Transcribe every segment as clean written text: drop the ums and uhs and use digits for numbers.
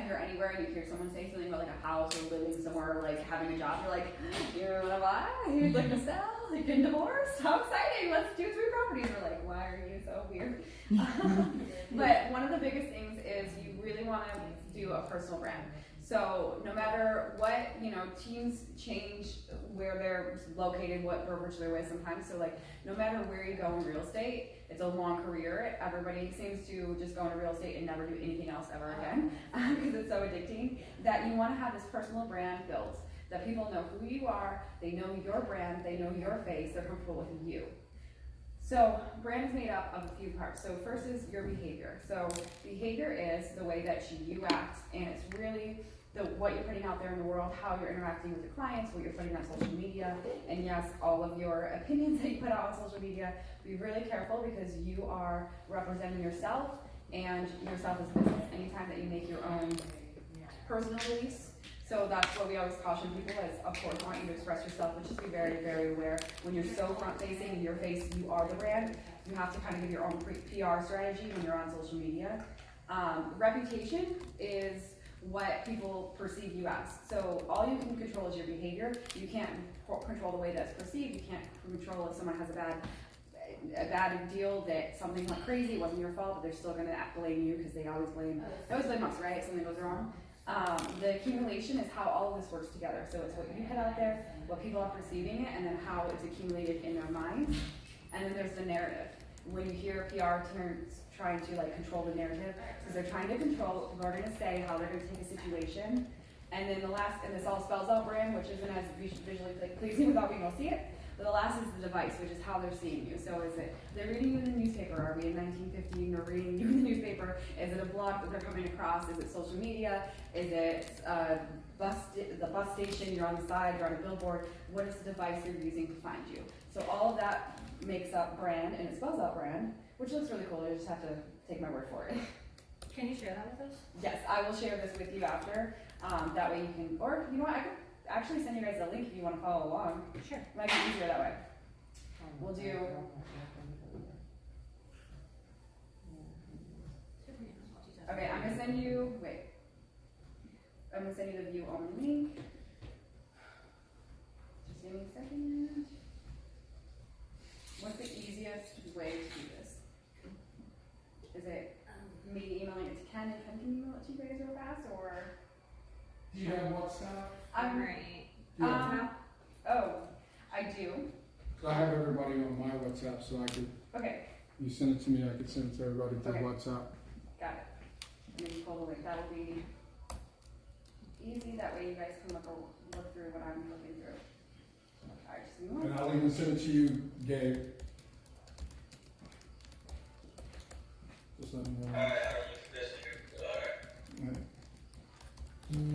you're anywhere and you hear someone say something about like a house or living somewhere or like having a job, you're like, you want to buy? You'd like to sell? You've been divorced? How exciting! Let's do 3 properties. We're like, why are you so weird? But one of the biggest things is you really want to do a personal brand. So no matter what, teams change where they're located, what brokerage they're with sometimes. So like, no matter where you go in real estate, it's a long career. Everybody seems to just go into real estate and never do anything else ever again because it's so addicting, that you want to have this personal brand built, that people know who you are, they know your brand, they know your face, they're comfortable with you. So brand is made up of a few parts. So first is your behavior. So behavior is the way that you act, and it's really what you're putting out there in the world, how you're interacting with your clients, what you're putting on social media, and yes, all of your opinions that you put out on social media. Be really careful because you are representing yourself and yourself as a business anytime that you make your own personal beliefs. So that's what we always caution people is, of course, want you to express yourself, but just be very, very aware. When you're so front-facing, in your face, you are the brand. You have to kind of give your own PR strategy when you're on social media. Reputation is what people perceive you as. So all you can control is your behavior. You can't control the way that's perceived. You can't control if someone has a bad deal, that something went crazy, it wasn't your fault, but they're still going to blame you because they always blame us, right? If something goes wrong. The accumulation is how all of this works together. So it's what you put out there, what people are perceiving it, and then how it's accumulated in their minds. And then there's the narrative. When you hear PR terms trying to like control the narrative, because they're trying to control what people are going to say, how they're going to take a situation. And then the last, and this all spells out brand, which isn't as visually pleasing without being able to see it. But the last is the device, which is how they're seeing you. So is it they're reading you in the newspaper? Are we in 1915? They're reading you in the newspaper. Is it a blog that they're coming across? Is it social media? Is it the bus station? You're on the side. You're on a billboard. What is the device you're using to find you? So all of that makes up brand, and it spells out brand, which looks really cool. You just have to take my word for it. Can you share that with us? Yes, I will share this with you after. That way you can, or you know what, I could actually send you guys a link if you want to follow along. Sure. It might be easier that way. We'll do. Okay, I'm gonna send you. Wait. I'm gonna send you the view only link. Just give me a second. What's the easiest way to do this? Is it me emailing it to Ken and Ken can email it to you guys real fast, or? Do you have WhatsApp? I'm Right. Oh, I do. I have everybody on my WhatsApp, so I could. Okay. You send it to me, I could send it to everybody through Okay. WhatsApp. Got it. And then you pull the link. That will be easy. That way you guys can look through what I'm looking through. Alright, just give me one And I'll second. even send it to you, Gabe. Just let me know.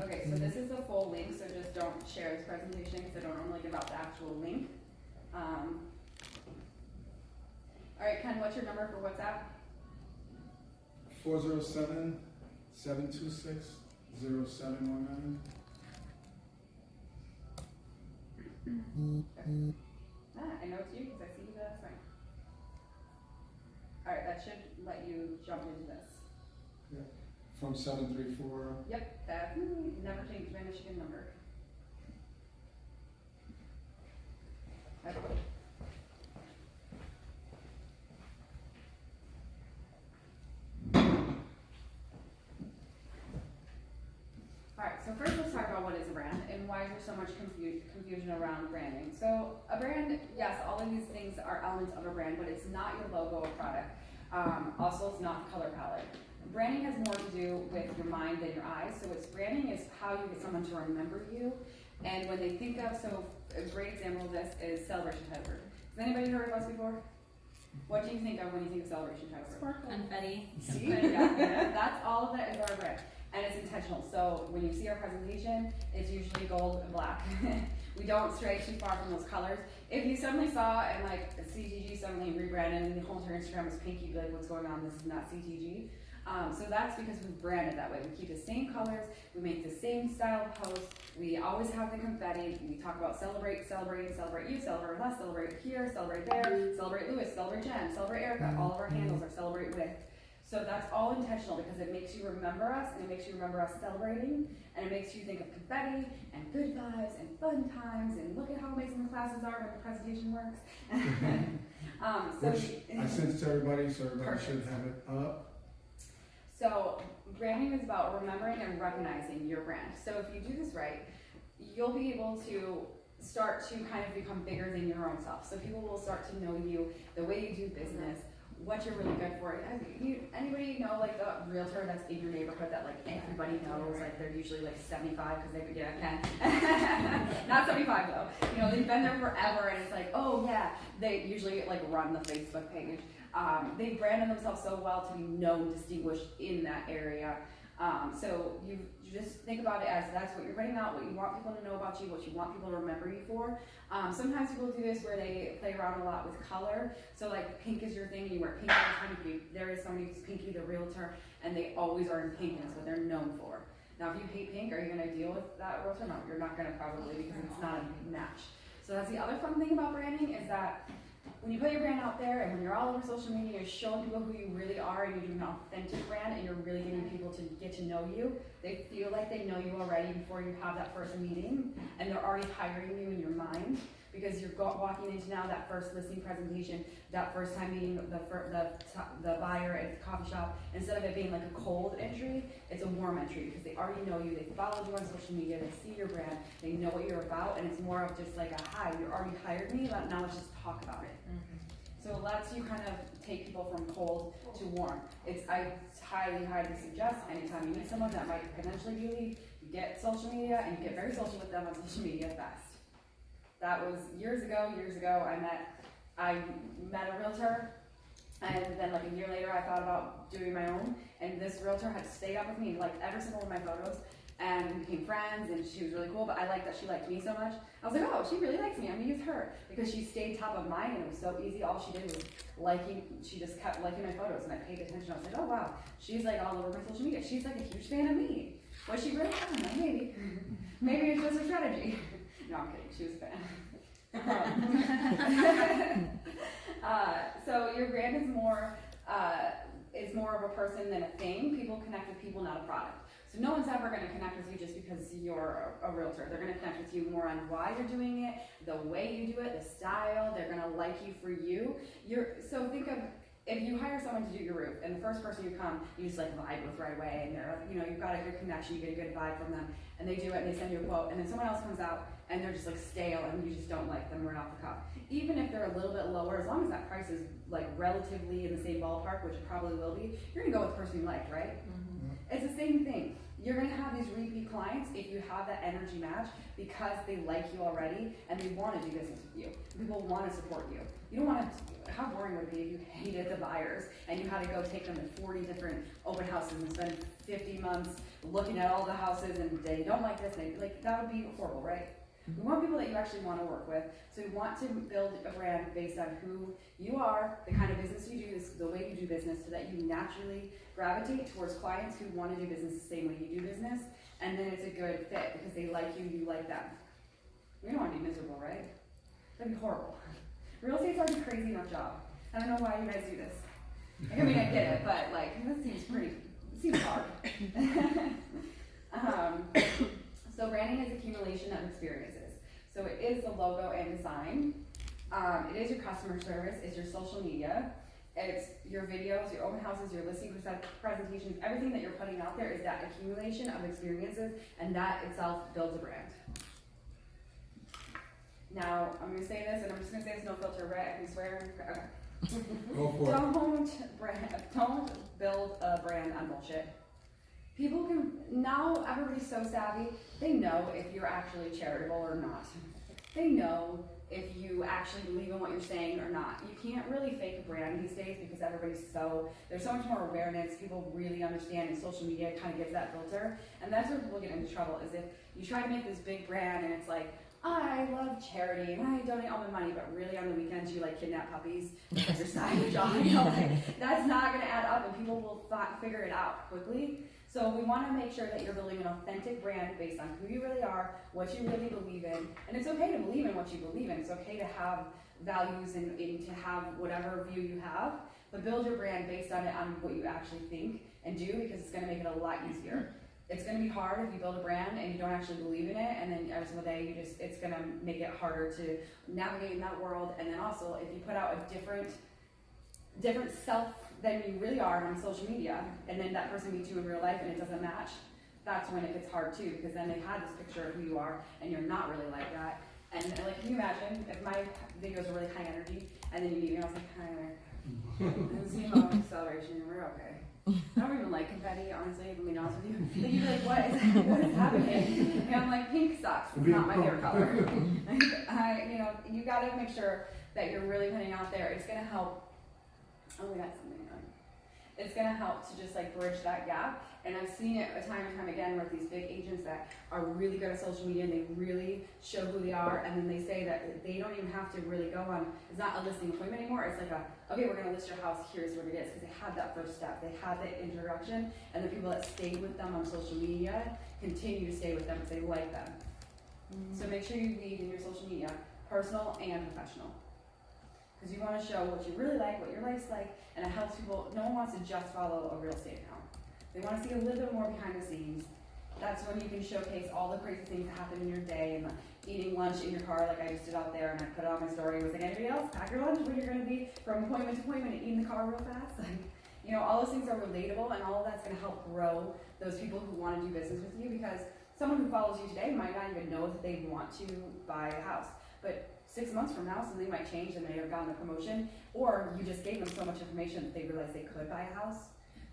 Okay, so this is the full link, so just don't share this presentation because I don't normally give out the actual link. Alright, Ken, what's your number for WhatsApp? 407-726-0719. I know it's you because I see the sign. Alright, that should let you jump into this. From 734. Yep, that never changed my Michigan number. Okay. Alright, so first let's talk about what is a brand and why is there so much confusion around branding. So a brand, yes, all of these things are elements of a brand, but it's not your logo or product. Also, it's not the color palette. Branding has more to do with your mind than your eyes. So it's branding is how you get someone to remember you. And when they think of, so a great example of this is Celebration Tedford. Has anybody heard of us before? What do you think of when you think of Celebration Tedford? Sparkle. Confetti. See? Yeah, that's all of that is our brand. And it's intentional. So when you see our presentation, it's usually gold and black. We don't stray too far from those colors. If you suddenly saw and like CTG suddenly rebranded and the whole entire Instagram was pink, you'd be like, what's going on? This is not CTG. So that's because we branded that way. We keep the same colors, we make the same style posts, we always have the confetti, we talk about celebrate, celebrate you, celebrate us, celebrate here, celebrate there, celebrate Lewis, celebrate Jen, celebrate Erica. All of our handles are celebrate with. So that's all intentional because it makes you remember us, and it makes you remember us celebrating, and it makes you think of confetti and good vibes and fun times and look at how amazing the classes are when the presentation works. Which I sent to everybody, so everybody should Perfect. have it up. So branding is about remembering and recognizing your brand. So if you do this right, you'll be able to start to kind of become bigger than your own self. So people will start to know you, the way you do business, what you're really good for. Anybody know like the realtor that's in your neighborhood that like everybody knows? Like they're usually like 75 because they can. Not 75 though. You know, they've been there forever, and it's like, oh yeah, they usually like run the Facebook page. They branded themselves so well to be known, distinguished in that area. So you just think about it as that's what you're putting out, what you want people to know about you, what you want people to remember you for. Sometimes people do this where they play around a lot with color. So like pink is your thing, and you wear pink all the time. There is somebody who's Pinky the realtor, and they always are in pink, and that's what they're known for. Now if you hate pink, are you going to deal with that realtor? No, you're not going to probably, because it's not a match. So that's the other fun thing about branding, is that when you put your brand out there and when you're all over social media, you're showing people who you really are, and you're doing an authentic brand, and you're really getting people to get to know you. They feel like they know you already before you have that first meeting, and they're already hiring you in your mind, because you're walking into now that first listing presentation, that first time meeting the buyer at the coffee shop. Instead of it being like a cold entry, it's a warm entry, because they already know you, they followed you on social media, they see your brand, they know what you're about, and it's more of just like a hi, you already hired me, now let's just talk about it. So it lets you kind of take people from cold to warm. I highly, highly suggest anytime you meet someone that might potentially be a lead, you get social media and you get very social with them on social media fast. That was years ago. I met a realtor, and then like a year later I thought about doing my own, and this realtor had stayed up with me, liked every single one of my photos, and we became friends, and she was really cool, but I liked that she liked me so much. I was like, oh, she really likes me, I'm gonna use her, because she stayed top of mind, and it was so easy. All she did was she just kept liking my photos, and I paid attention. I was like, oh wow, she's like all over my social media, she's like a huge fan of me. Was she really? I don't know, maybe. Maybe it's just a strategy. No, I'm kidding, she was a fan. So your brand is more of a person than a thing. People connect with people, not a product. So no one's ever going to connect with you just because you're a realtor. They're going to connect with you more on why you're doing it, the way you do it, the style. They're going to like you for you. So think of, if you hire someone to do your roof, and the first person you come, you just like vibe with right away, and they're, you've got a good connection, you get a good vibe from them, and they do it, and they send you a quote, and then someone else comes out, and they're just like stale, and you just don't like them right off the cuff. Even if they're a little bit lower, as long as that price is like relatively in the same ballpark, which it probably will be, you're gonna go with the person you like, right? Mm-hmm. It's the same thing. You're gonna have these repeat clients if you have that energy match, because they like you already and they want to do business with you. People want to support you. You don't want to. How boring would it be if you hated the buyers and you had to go take them to 40 different open houses and spend 50 months looking at all the houses, and they don't like this, and that would be horrible, right? We want people that you actually want to work with. So we want to build a brand based on who you are, the kind of business you do, the way you do business, so that you naturally gravitate towards clients who want to do business the same way you do business, and then it's a good fit because they like you, you like them. We don't want to be miserable, right? That'd be horrible. Real estate's already a crazy enough job. I don't know why you guys do this. I mean, I get it, but like, this seems hard. So branding is accumulation of experiences. So it is the logo and design. It is your customer service. It's your social media. It's your videos, your open houses, your listing presentations. Everything that you're putting out there is that accumulation of experiences, and that itself builds a brand. Now, I'm going to say this, and I'm just going to say this no filter, right? I can swear. Okay. Go for it. Don't build a brand on bullshit. People can, now everybody's so savvy, they know if you're actually charitable or not. They know if you actually believe in what you're saying or not. You can't really fake a brand these days because there's so much more awareness, people really understand, and social media kind of gives that filter. And that's where people get into trouble, is if you try to make this big brand and it's like, I love charity and I donate all my money, but really on the weekends you like kidnap puppies as your side job. That's not going to add up, and people will figure it out quickly. So we want to make sure that you're building an authentic brand based on who you really are, what you really believe in. And it's okay to believe in what you believe in. It's okay to have values and to have whatever view you have. but build your brand based on it, on what you actually think and do, because it's gonna make it a lot easier. It's gonna be hard if you build a brand and you don't actually believe in it, and then every single day it's gonna make it harder to navigate in that world. And then also, if you put out a different self than you really are on social media, and then that person meets you in real life and it doesn't match, that's when it gets hard too, because then they've had this picture of who you are and you're not really like that. And like, can you imagine if my videos are really high energy and then you meet me and I was like, hi, this is Emo Celebration, and we're okay. I don't even like confetti, honestly, if I'm being honest with you. Like, you'd be like, what is happening? And I'm like, pink sucks. It's not my favorite color. You gotta make sure that you're really putting out there. It's gonna help. Oh, we got something on. It's gonna help to just like bridge that gap. And I've seen it time and time again with these big agents that are really good at social media and they really show who they are, and then they say that they don't even have to really go on, it's not a listing appointment anymore, it's like okay, we're gonna list your house, here's what it is, because they had that first step, they had the introduction, and the people that stayed with them on social media continue to stay with them because they like them. So make sure you lead in your social media, personal and professional. Because you want to show what you really like, what your life's like, and it helps people. No one wants to just follow a real estate account. They want to see a little bit more behind the scenes. That's when you can showcase all the crazy things that happen in your day, and eating lunch in your car like I just did out there, and I put it on my story. Was like, anybody else pack your lunch when you're going to be from appointment to appointment and eat in the car real fast? Like, all those things are relatable, and all of that's going to help grow those people who want to do business with you, because someone who follows you today might not even know that they want to buy a house. But 6 months from now, something might change and they have gotten a promotion, or you just gave them so much information that they realized they could buy a house.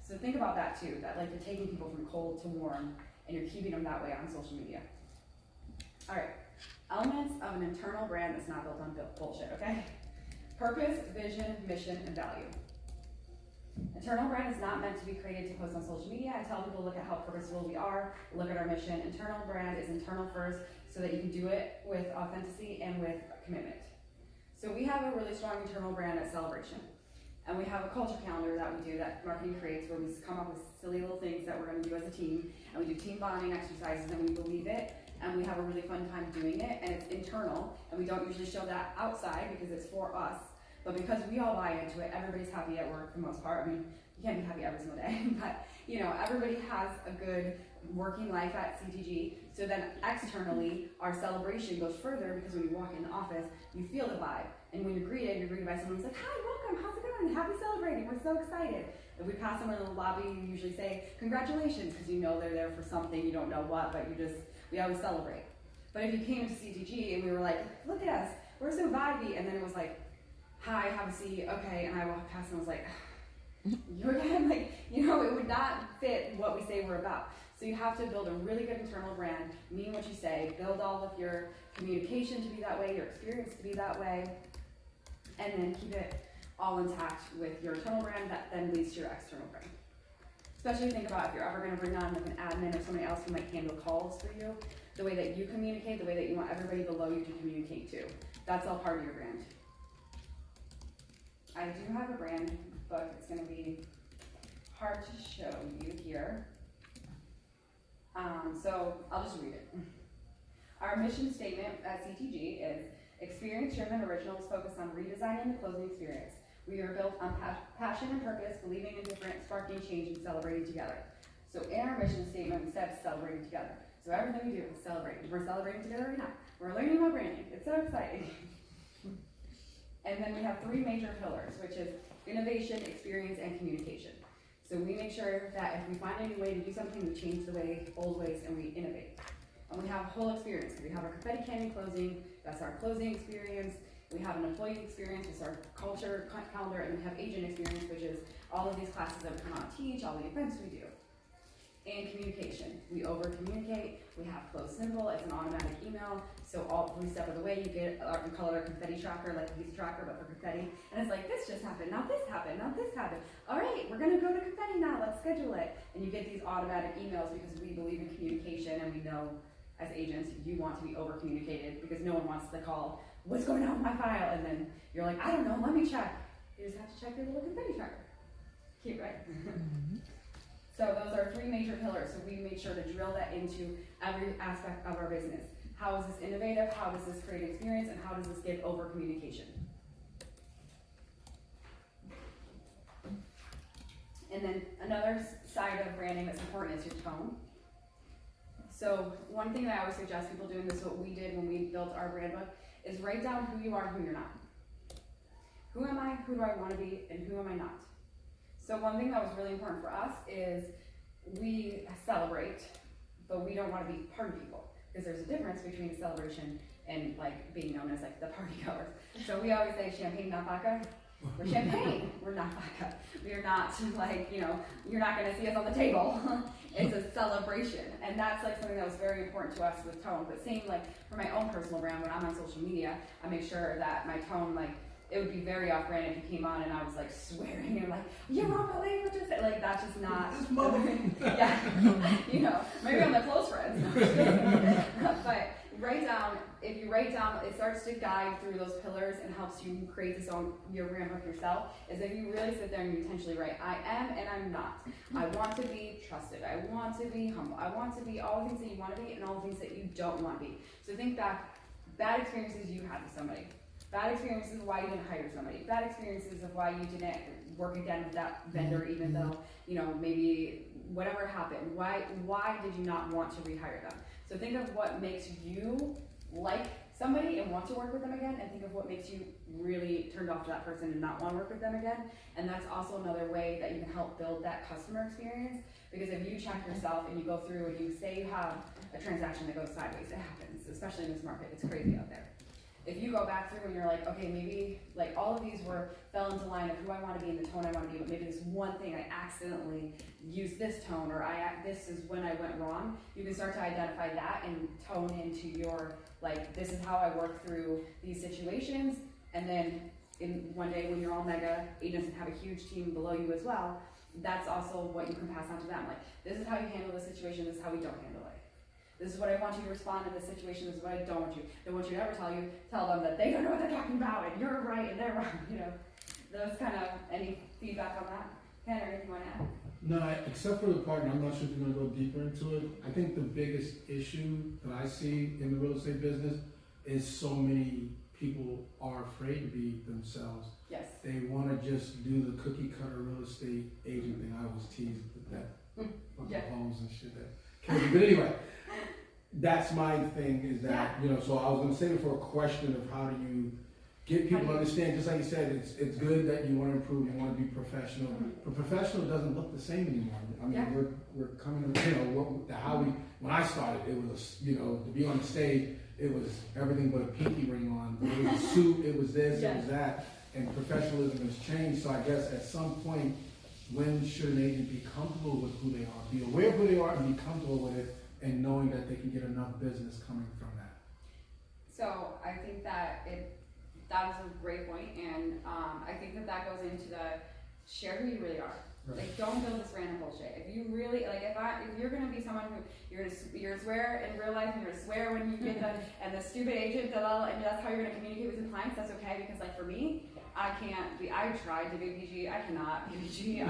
So think about that too, that like you're taking people from cold to warm and you're keeping them that way on social media. All right, elements of an internal brand that's not built on bullshit, okay? Purpose, vision, mission, and value. Internal brand is not meant to be created to post on social media. I tell people, look at how purposeful we are, look at our mission. Internal brand is internal first, so that you can do it with authenticity and with commitment. So we have a really strong internal brand at Celebration. And we have a culture calendar that we do, that marketing creates, where we come up with silly little things that we're going to do as a team. And we do team bonding exercises, and we believe it. And we have a really fun time doing it. And it's internal. And we don't usually show that outside because it's for us. But because we all buy into it, everybody's happy at work for the most part. I mean, you can't be happy every single day. But, everybody has a good working life at CTG. So then externally, our celebration goes further, because when you walk in the office, you feel the vibe. And when you're greeted by someone who's like, hi, welcome, how's it going? Happy celebrating, we're so excited. If we pass someone in the lobby, you usually say, congratulations, because you know they're there for something, you don't know what, but we always celebrate. But if you came to CTG and we were like, look at us, we're so vibey, and then it was like, hi, have a seat, okay, and I walked past and was like, you again? Like, it would not fit what we say we're about. So you have to build a really good internal brand, mean what you say, build all of your communication to be that way, your experience to be that way, and then keep it all intact with your internal brand that then leads to your external brand. Especially think about if you're ever going to bring on like an admin or somebody else who might handle calls for you, the way that you communicate, the way that you want everybody below you to communicate too. That's all part of your brand. I do have a brand book. It's going to be hard to show you here. So I'll just read it. Our mission statement at CTG is experience-driven originals focused on redesigning the closing experience. We are built on passion and purpose, believing in different, sparking change, and celebrating together. So in our mission statement, we said celebrating together. So everything we do is celebrating. We're celebrating together right now. We're learning about branding. It's so exciting. And then we have 3 major pillars, which is innovation, experience, and communication. So we make sure that if we find a new way to do something, we change the old ways, and we innovate. And we have a whole experience. We have our confetti candy closing, that's our closing experience. We have an employee experience, which is our culture calendar, and we have agent experience, which is all of these classes that we come out and teach, all the events we do. And communication. We over-communicate, we have close symbol, it's an automatic email, so all 3 steps of the way you get, we call it our confetti tracker, like a pizza tracker, but for confetti. And it's like, this just happened, now this happened, now this happened. All right, we're gonna go to confetti now, let's schedule it. And you get these automatic emails because we believe in communication, and we know as agents, you want to be over-communicated because no one wants to call, what's going on with my file? And then you're like, I don't know, let me check. You just have to check your little confetti tracker. Cute, right? So those are 3 major pillars. So we made sure to drill that into every aspect of our business. How is this innovative? How does this create experience? And how does this give over communication? And then another side of branding that's important is your tone. So one thing that I always suggest people doing this, what we did when we built our brand book, is write down who you are and who you're not. Who am I, who do I want to be, and who am I not? So one thing that was really important for us is we celebrate, but we don't want to be party people. Because there's a difference between celebration and like being known as like the party goers. So we always say champagne, not vodka. We're champagne, we're not vodka. We are not like, you know, you're not gonna see us on the table. It's a celebration. And that's like something that was very important to us with tone. But same like for my own personal brand, when I'm on social media, I make sure that my tone, like, it would be very off brand if you came on and I was like swearing and like, you won't believe what you said. Like that's just not, yeah, you know, maybe I'm the close friends. But write down, if you write down, it starts to guide through those pillars and helps you create this own, your brand book yourself, is if you really sit there and you intentionally write, I am and I'm not. I want to be trusted. I want to be humble. I want to be all the things that you want to be and all the things that you don't want to be. So think back, bad experiences you had with somebody. Bad experiences of why you didn't hire somebody. Bad experiences of why you didn't work again with that vendor, even though, you know, maybe whatever happened. Why did you not want to rehire them? So think of what makes you like somebody and want to work with them again, and think of what makes you really turned off to that person and not want to work with them again. And that's also another way that you can help build that customer experience. Because if you check yourself and you go through and you say you have a transaction that goes sideways, it happens, especially in this market. It's crazy out there. If you go back through and you're like, okay, maybe like all of these fell into line of who I want to be and the tone I want to be, but maybe this one thing I accidentally used this tone, or this is when I went wrong. You can start to identify that and tone into your, like, this is how I work through these situations. And then in one day when you're all mega agents and have a huge team below you as well, that's also what you can pass on to them. Like, this is how you handle the situation, this is how we don't handle it. This is what I want you to respond to this situation. This is what I don't want you. Don't want you to ever tell them that they don't know what they're talking about and you're right and they're wrong. You know, those kind of, any feedback on that? Ken, or anything you want to add? No, except for the part, and I'm not sure if you're gonna go deeper into it. I think the biggest issue that I see in the real estate business is so many people are afraid to be themselves. Yes. They wanna just do the cookie cutter real estate agent thing. I was teased with that fucking homes and shit that. But anyway. That's my thing, is that, you know, so I was going to say before, a question of how do you get people to understand, just like you said, it's good that you want to improve, you want to be professional, but professional doesn't look the same anymore. I mean, we're coming to, you know, when I started, it was, you know, to be on the stage, it was everything but a pinky ring on. It was a suit, it was this, it was that, and professionalism has changed. So I guess at some point, when should an agent be comfortable with who they are, be aware of who they are and be comfortable with it, and knowing that they can get enough business coming from that? So I think that that was a great point, and I think that goes into the share who you really are. Right. Like, don't build this random bullshit. If you really, like, if you're gonna be someone who you're gonna swear in real life and you're gonna swear when you get done, and the stupid agent, and that's how you're gonna communicate with your clients, that's okay. Because like for me, I tried to be PG, I cannot be PG.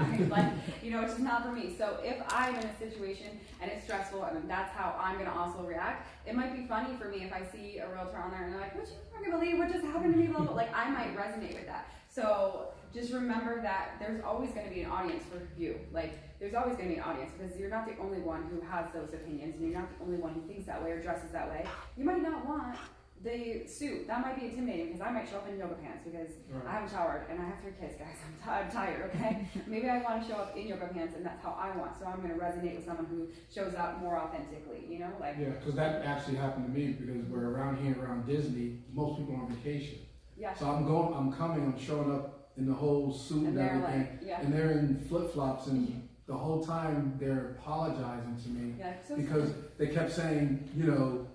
You know, it's just not for me. So if I'm in a situation and it's stressful and that's how I'm gonna also react, it might be funny for me if I see a realtor on there and they're like, "Would you fucking believe what just happened to me?" Like, I might resonate with that. So just remember that there's always gonna be an audience for you. Like, there's always gonna be an audience, because you're not the only one who has those opinions, and you're not the only one who thinks that way or dresses that way. You might not want the suit. That might be intimidating, because I might show up in yoga pants because I haven't showered and I have 3 kids, guys. I'm tired, okay? Maybe I want to show up in yoga pants and that's how I want. So I'm going to resonate with someone who shows up more authentically, you know? Like, yeah, because that actually happened to me, because we're around here, around Disney, most people are on vacation. Yeah. So I'm showing up in the whole suit and everything, and they're in flip-flops, and the whole time they're apologizing to me because they kept saying, you know,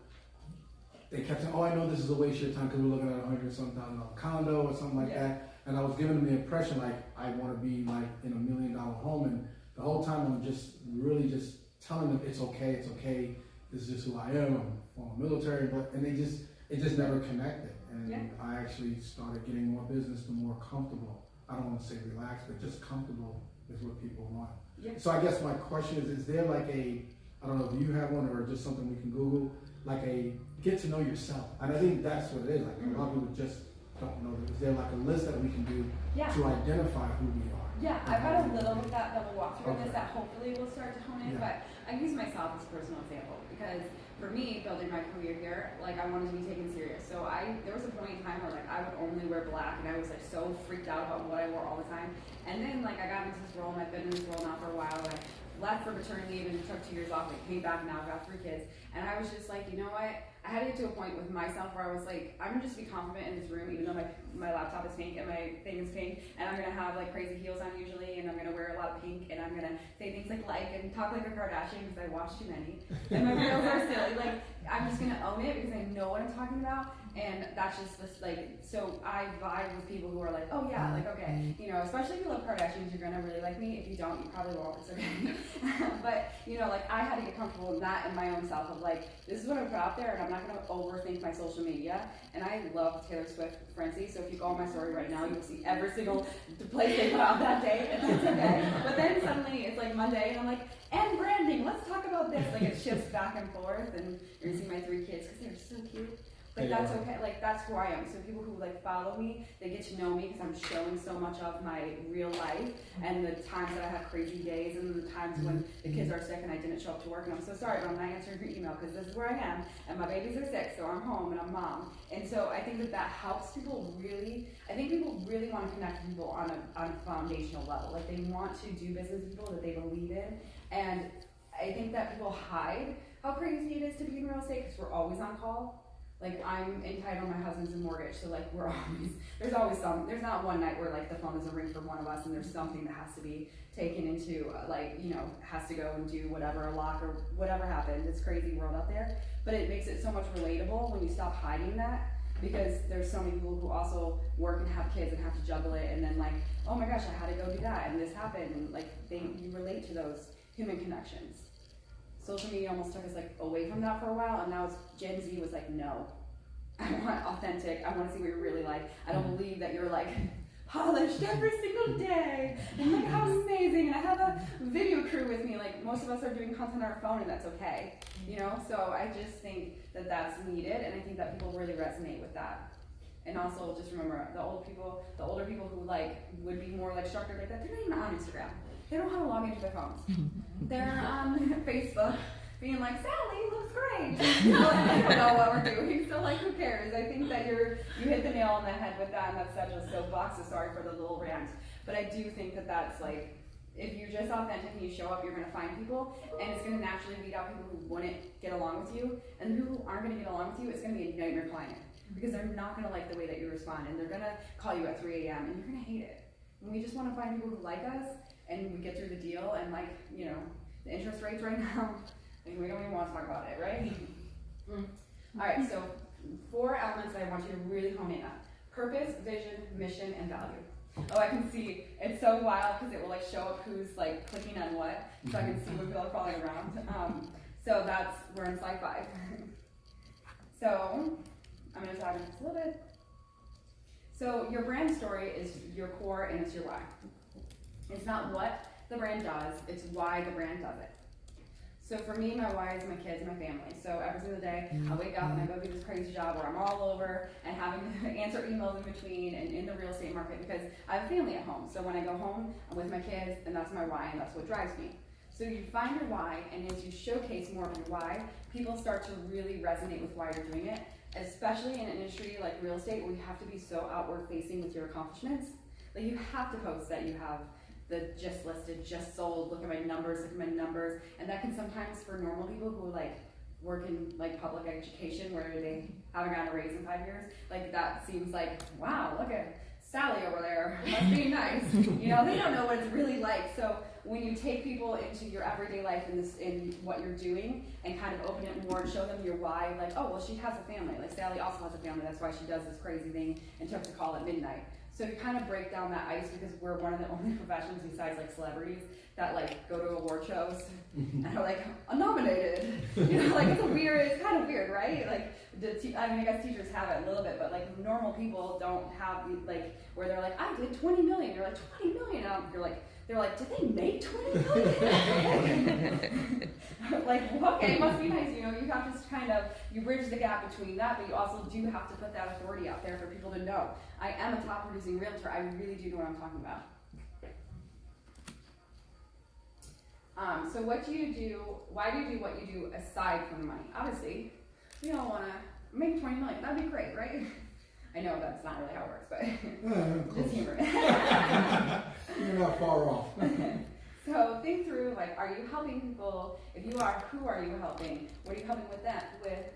oh, I know this is a waste of your time because we're looking at $100,000 condo or something like that. And I was giving them the impression like I want to be like in $1 million home. And the whole time I'm just really just telling them it's okay. This is just who I am. I'm former military, and it just never connected. And I actually started getting more business, the more comfortable. I don't want to say relaxed, but just comfortable is what people want. Yeah. So I guess my question is there like I don't know, do you have one, or just something we can Google, like a get to know yourself? And I think that's what it is. Like, a lot of people just don't know. Is there like a list that we can do, to identify who we are. Yeah, I've got a little bit that we'll walk through this that hopefully will start to hone in, but I use myself as a personal example because for me, building my career here, like I wanted to be taken serious. So there was a point in time where like I would only wear black and I was like so freaked out about what I wore all the time. And then like I got into this role and I've been in this role now for a while. I left for maternity leave and took 2 years off and came back now, I've got 3 kids. And I was just like, you know what? I had to get to a point with myself where I was like, I'm gonna just be confident in this room, even though my laptop is pink and my thing is pink, and I'm gonna have like crazy heels on usually, and I'm gonna wear a lot of pink, and I'm gonna say things like and talk like a Kardashian because I watch too many, and my reels are silly. Like I'm just gonna own it because I know what I'm talking about, and that's just this like. So I vibe with people who are like, oh yeah, like okay, you know, especially if you love Kardashians, you're gonna really like me. If you don't, you probably won't. It's okay. But you know, like I had to get comfortable with that in my own self of like, this is what I put out there, and I'm not gonna overthink my social media. And I love Taylor Swift Frenzy, so if you go on my story right now, you'll see every single place they put out that day, and that's okay. But then suddenly it's like Monday, and I'm like, and branding, let's talk about this. Like it shifts back and forth, and you're gonna see my 3 kids because they're so cute. Like that's okay, like that's who I am. So people who like follow me, they get to know me because I'm showing so much of my real life and the times that I have crazy days and the times when the kids are sick and I didn't show up to work and I'm so sorry but I'm not answering your email because this is where I am and my babies are sick so I'm home and I'm mom. And so I think that helps people really, I think people really want to connect with people on a foundational level. Like they want to do business with people that they believe in, and I think that people hide how crazy it is to be in real estate because we're always on call. Like I'm entitled, my husband's a mortgage, so like there's always there's not one night where like the phone doesn't ring for one of us and there's something that has to be taken into like, you know, has to go and do whatever, a lock or whatever happened. It's crazy world out there, but it makes it so much relatable when you stop hiding that because there's so many people who also work and have kids and have to juggle it and then like, oh my gosh, I had to go do that and this happened and like you relate to those human connections. Social media almost took us like away from that for a while, and now it's Gen Z was like, no, I want authentic. I want to see what you're really like. I don't believe that you're like polished every single day, and look how amazing. And I have a video crew with me. Like most of us are doing content on our phone, and that's okay, you know. So I just think that that's needed, and I think that people really resonate with that. And also just remember the older people who like would be more like structured like that. They're not even on Instagram. They don't have a login to their phones. They're on Facebook being like, Sally looks great. You know, like, I don't know what we're doing, so like who cares? I think that you hit the nail on the head with that, and that's such a soapbox, so sorry for the little rant. But I do think that that's like, if you're just authentic and you show up, you're gonna find people, and it's gonna naturally weed out people who wouldn't get along with you, and who aren't gonna get along with you, it's gonna be a nightmare client. Because they're not gonna like the way that you respond, and they're gonna call you at 3 a.m. and you're gonna hate it. And we just wanna find people who like us, and we get through the deal, and like, you know, the interest rates right now, and we don't even want to talk about it, right? All right, so 4 elements that I want you to really hone in on. Purpose, vision, mission, and value. Oh, I can see, it's so wild because it will like show up who's like clicking on what, so I can see when people are following around. So we're in slide 5. So, I'm gonna talk just a little bit. So your brand story is your core and it's your why. It's not what the brand does, it's why the brand does it. So for me, my why is my kids and my family. So every single day, I wake up and I go do this crazy job where I'm all over and having to answer emails in between and in the real estate market because I have a family at home. So when I go home, I'm with my kids and that's my why and that's what drives me. So you find your why, and as you showcase more of your why, people start to really resonate with why you're doing it, especially in an industry like real estate where you have to be so outward facing with your accomplishments. Like you have to post that you have the just listed, just sold, look at my numbers, and that can sometimes for normal people who like work in like public education where they haven't gotten a raise in 5 years, like that seems like, wow, look at Sally over there, must be nice. You know, they don't know what it's really like. So when you take people into your everyday life in what you're doing and kind of open it more and show them your why, like, oh, well, she has a family. Like Sally also has a family, that's why she does this crazy thing and took the call at midnight. So you kind of break down that ice because we're one of the only professions besides like celebrities that like go to award shows and are like nominated. You know, like it's kind of weird, right? Like I guess teachers have it a little bit, but like normal people don't have like where they're like, I did 20 million. You're like 20 million. They're like, did they make 20 million? Like, okay, it must be nice. You have to kind of you bridge the gap between that, but you also do have to put that authority out there for people to know. I am a top producing realtor. I really do know what I'm talking about. So what do you do? Why do you do what you do aside from the money? Obviously, you don't want to make 20 million. That'd be great, right? I know that's not really how it works, but just humor. You're not far off. So think through, like, are you helping people? If you are, who are you helping? What are you helping with them with?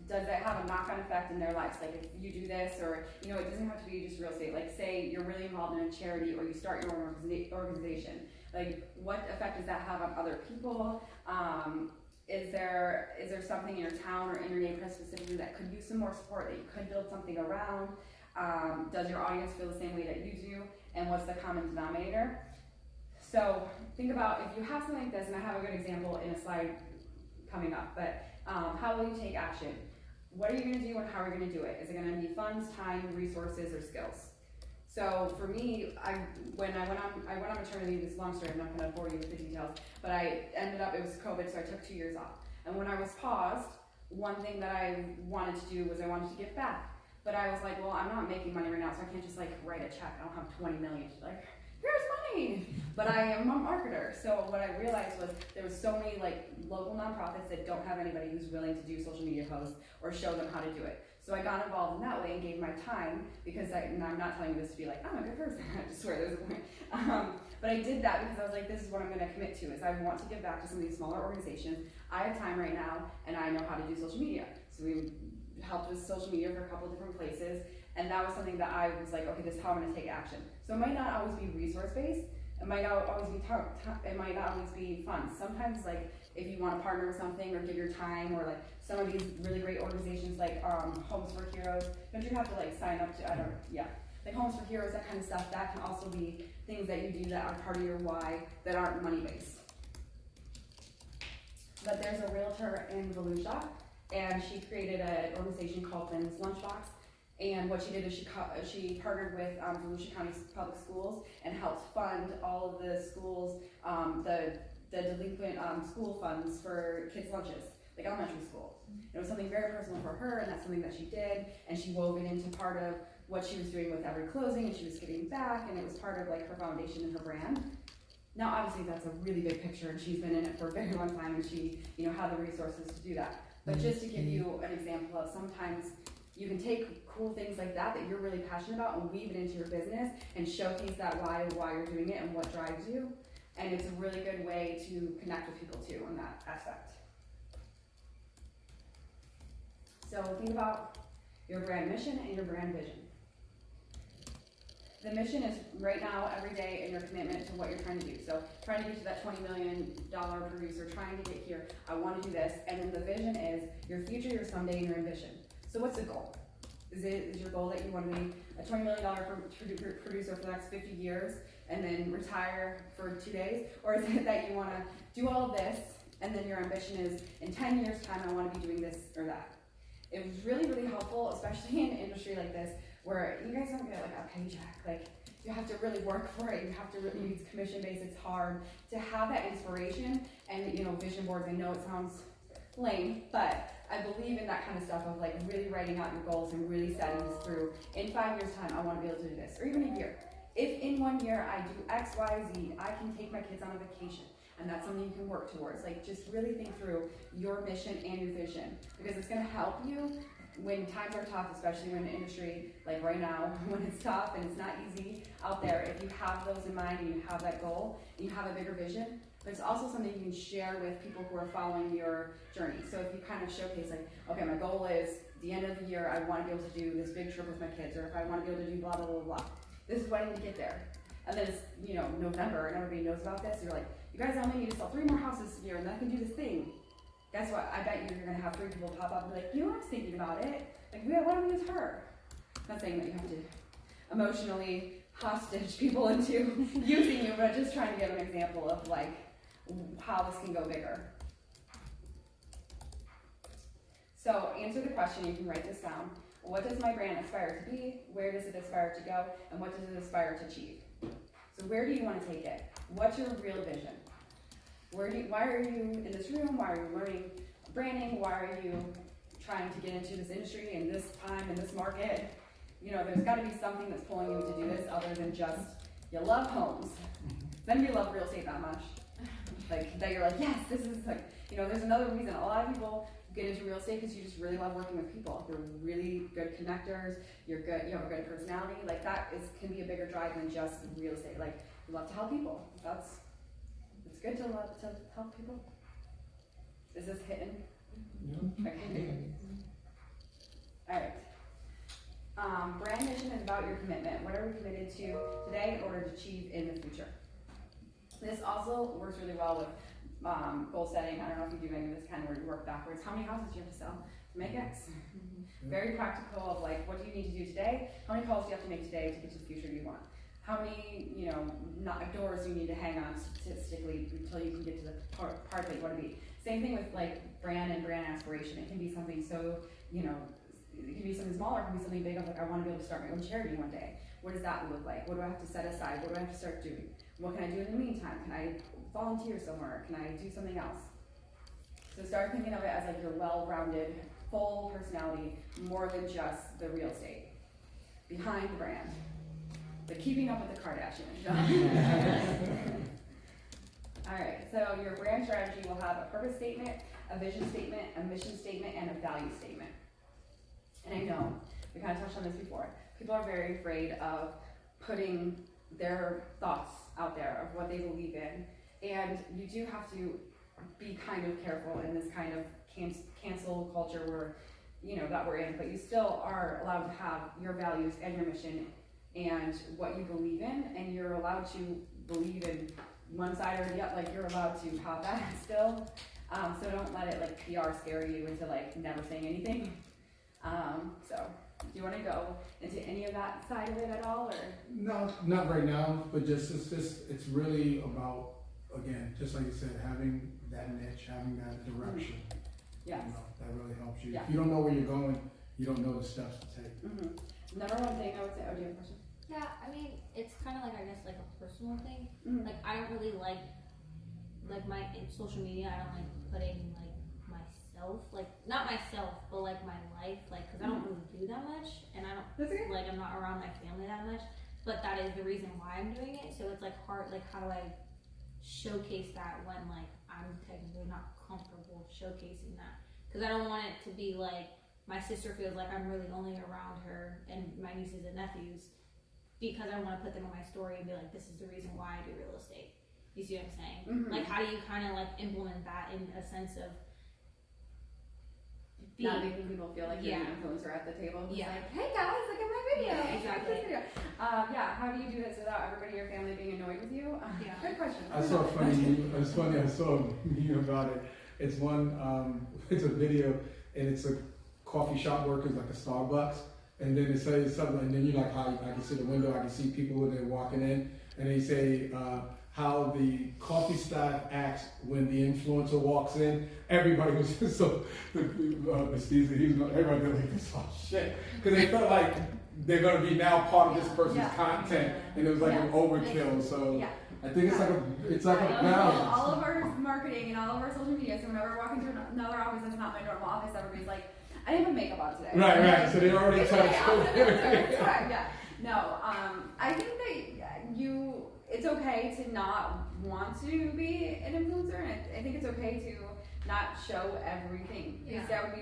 Does it have a knock-on effect in their lives? Like if you do this, or it doesn't have to be just real estate. Like say you're really involved in a charity, or you start your own organization. Like what effect does that have on other people? Is there something in your town or in your neighborhood specifically that could use some more support, that you could build something around? Does your audience feel the same way that you do? And what's the common denominator? So think about if you have something like this, and I have a good example in a slide coming up, but how will you take action? What are you going to do and how are you going to do it? Is it going to be funds, time, resources, or skills? So for me, when I went on maternity leave, this long story, I'm not going to bore you with the details, but I ended up, it was COVID, so I took 2 years off. And when I was paused, one thing that I wanted to do was I wanted to give back. But I was like, well, I'm not making money right now, so I can't just like write a check. I don't have 20 million to like, here's money. But I am a marketer. So what I realized was there was so many like local nonprofits that don't have anybody who's willing to do social media posts or show them how to do it. So I got involved in that way and gave my time, because and I'm not telling you this to be like, I'm a good person. I just swear there's a point. But I did that because I was like, this is what I'm going to commit to, is I want to give back to some of these smaller organizations. I have time right now, and I know how to do social media. So we helped with social media for a couple of different places, and that was something that I was like, okay, this is how I'm going to take action. So it might not always be resource-based. It might not always be it might not always be funds. Sometimes, like, if you want to partner with something or give your time, or like some of these really great organizations like Homes for Heroes, don't you have to like sign up to, like Homes for Heroes, that kind of stuff, that can also be things that you do that are part of your why, that aren't money-based. But there's a realtor in Volusia, and she created an organization called Finn's Lunchbox. And what she did is she partnered with Volusia County Public Schools and helped fund all of the schools, the delinquent school funds for kids' lunches, like elementary school. It was something very personal for her, and that's something that she did, and she wove it into part of what she was doing with every closing, and she was giving back, and it was part of like her foundation and her brand. Now, obviously, that's a really big picture, and she's been in it for a very long time, and she, had the resources to do that. But just to give you an example of sometimes you can take cool things like that you're really passionate about and weave it into your business and showcase that why you're doing it and what drives you. And it's a really good way to connect with people too in that aspect. So think about your brand mission and your brand vision. The mission is right now, every day, and your commitment to what you're trying to do. So trying to get to that $20 million producer, trying to get here, I want to do this. And then the vision is your future, your someday, and your ambition. So what's the goal? Is your goal that you want to be a $20 million producer for the next 50 years and then retire for 2 days? Or is it that you want to do all of this and then your ambition is in 10 years time I want to be doing this or that? It was really, really helpful, especially in an industry like this where you guys don't get like a paycheck. Like you have to really work for it. You have to really, it's commission based, it's hard to have that inspiration and vision boards. I know it sounds lame, but I believe in that kind of stuff of like really writing out your goals and really setting this through. In 5 years time, I want to be able to do this, or even a year. If in 1 year I do X, Y, Z, I can take my kids on a vacation, and that's something you can work towards. Like just really think through your mission and your vision, because it's going to help you when times are tough, especially when the industry, like right now, when it's tough and it's not easy out there. If you have those in mind and you have that goal and you have a bigger vision, but it's also something you can share with people who are following your journey. So if you kind of showcase like, okay, my goal is the end of the year, I want to be able to do this big trip with my kids, or if I want to be able to do blah, blah, blah, blah. This is what I need to get there. And then it's, November and everybody knows about this. You're like, you guys only need to sell 3 more houses this year and then I can do this thing. Guess what? I bet you're going to have 3 people pop up and be like, I was thinking about it. Like, why don't we use her? I'm not saying that you have to emotionally hostage people into using you, but just trying to give an example of like how this can go bigger. So answer the question, you can write this down. What does my brand aspire to be? Where does it aspire to go? And what does it aspire to achieve? So where do you want to take it? What's your real vision? Why are you in this room? Why are you learning branding? Why are you trying to get into this industry in this time, in this market? You know, there's got to be something that's pulling you to do this other than just you love homes. Then you love real estate that much. Like, that you're like, yes, this is like, you know, there's another reason. A lot of people get into real estate because you just really love working with people. You're really good connectors, you're good, you have a good personality. Like, that can be a bigger drive than just real estate. Like, you love to help people. It's good to love to help people. Is this hitting? Yeah. Okay. Alright. Brand mission is about your commitment. What are we committed to today in order to achieve in the future? This also works really well with goal setting. I don't know if you do any of this kind of where you work backwards. How many houses do you have to sell to make X? Very practical of like, what do you need to do today? How many calls do you have to make today to get to the future you want? How many, you know, doors do you need to hang on statistically until you can get to the part that you want to be? Same thing with like brand and brand aspiration. It can be something so, you know, it can be something small or it can be something big of like, I want to be able to start my own charity one day. What does that look like? What do I have to set aside? What do I have to start doing? What can I do in the meantime? Can I volunteer somewhere? Can I do something else? So start thinking of it as like your well-rounded, full personality, more than just the real estate. Behind the brand. The keeping up with the Kardashians. Alright, so your brand strategy will have a purpose statement, a vision statement, a mission statement, and a value statement. And I know, we kind of touched on this before, people are very afraid of putting their thoughts out there of what they believe in. And you do have to be kind of careful in this kind of cancel culture where, you know, that we're in, but you still are allowed to have your values and your mission and what you believe in, and you're allowed to believe in one side or the other, like you're allowed to have that still. So don't let it like PR scare you into like never saying anything. So do you want to go into any of that side of it at all, or? No, not right now, but it's really about, again, just like you said, having that niche, having that direction. Yes. You know, that really helps you. Yeah. If you don't know where you're going, you don't know the steps to take. Number one thing I would say, oh, do you have a question? Yeah, I mean, it's kind of like, I guess, like a personal thing. Mm-hmm. Like, I don't really like my social media, I don't like putting, like, myself, like, not myself, but, like, my life, like, because I don't really do that much, and I don't, like, I'm not around my family that much, but that is the reason why I'm doing it, so it's, like, hard, like, how do I showcase that when, like, I'm technically not comfortable showcasing that, because I don't want it to be, like, my sister feels like I'm really only around her and my nieces and nephews because I want to put them on my story and be like, this is the reason why I do real estate. You see what I'm saying? Like, how do you kind of like implement that in a sense of not making people feel like you're an influencer at the table who's like, hey guys, look at my video. Yeah, exactly. How do you do this without everybody in your family being annoyed with you? Good question. I saw a funny meme. It's funny. I saw a meme about it. It's it's a video, and it's a coffee shop workers like a Starbucks, and then it says something, and then you like how I can see the window, I can see people when they're walking in, and they say how the coffee staff acts when the influencer walks in. Everybody was just so everybody was like, this shit, because they felt like they're gonna be now part of this person's content, and it was like an overkill. So I think it's like a balance. All of our marketing and all of our social media. So whenever we're walking through another office that's not my normal office, everybody's like, I didn't put makeup on today. Right. So they already touched. No, I think that it's okay to not want to be an influencer, and I think it's okay to not show everything. Because that would be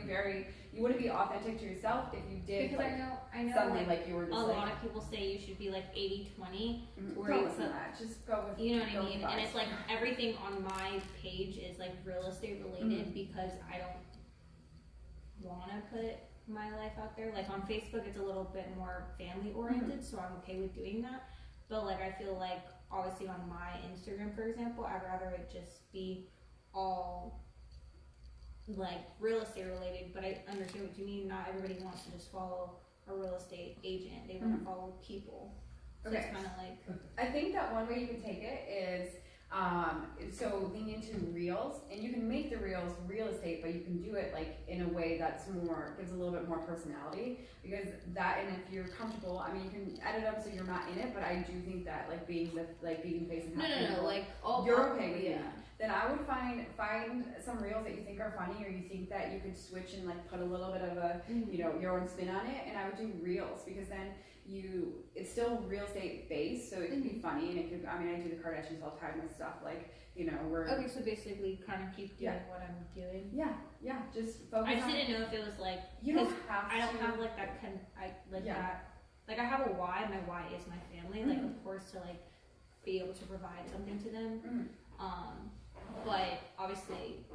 you wouldn't be authentic to yourself if you did. Because I know something like you were just a lot of people say you should be like 80-20. Don't listen to that. Just go with. You know what I mean? And it's like everything on my page is like real estate related because I don't want to put my life out there. Like on Facebook, it's a little bit more family oriented, so I'm okay with doing that. But like I feel like obviously on my Instagram, for example, I'd rather it just be all like real estate related. But I understand what you mean. Not everybody wants to just follow a real estate agent. They want to follow people. So it's kind of like. I think that one way you can take it is so lean into reels, and you can make the reels real estate, but you can do it like in a way that's more, gives a little bit more personality, because that, and if you're comfortable, I mean, you can edit them so you're not in it, but I do think that like being the face and no, like all you're okay with it. Then I would find some reels that you think are funny, or you think that you could switch and like put a little bit of a, you know, your own spin on it, and I would do reels, because then it's still real estate based, so it can be funny, and it could, I mean, I do the Kardashians all the time with stuff like, you know, okay, so basically kind of keep doing what I'm doing. Yeah, just focus. I just didn't know if it was like, you don't have I don't have like that that, like I have a why. My why is my family, like of course to like be able to provide something to them. But obviously,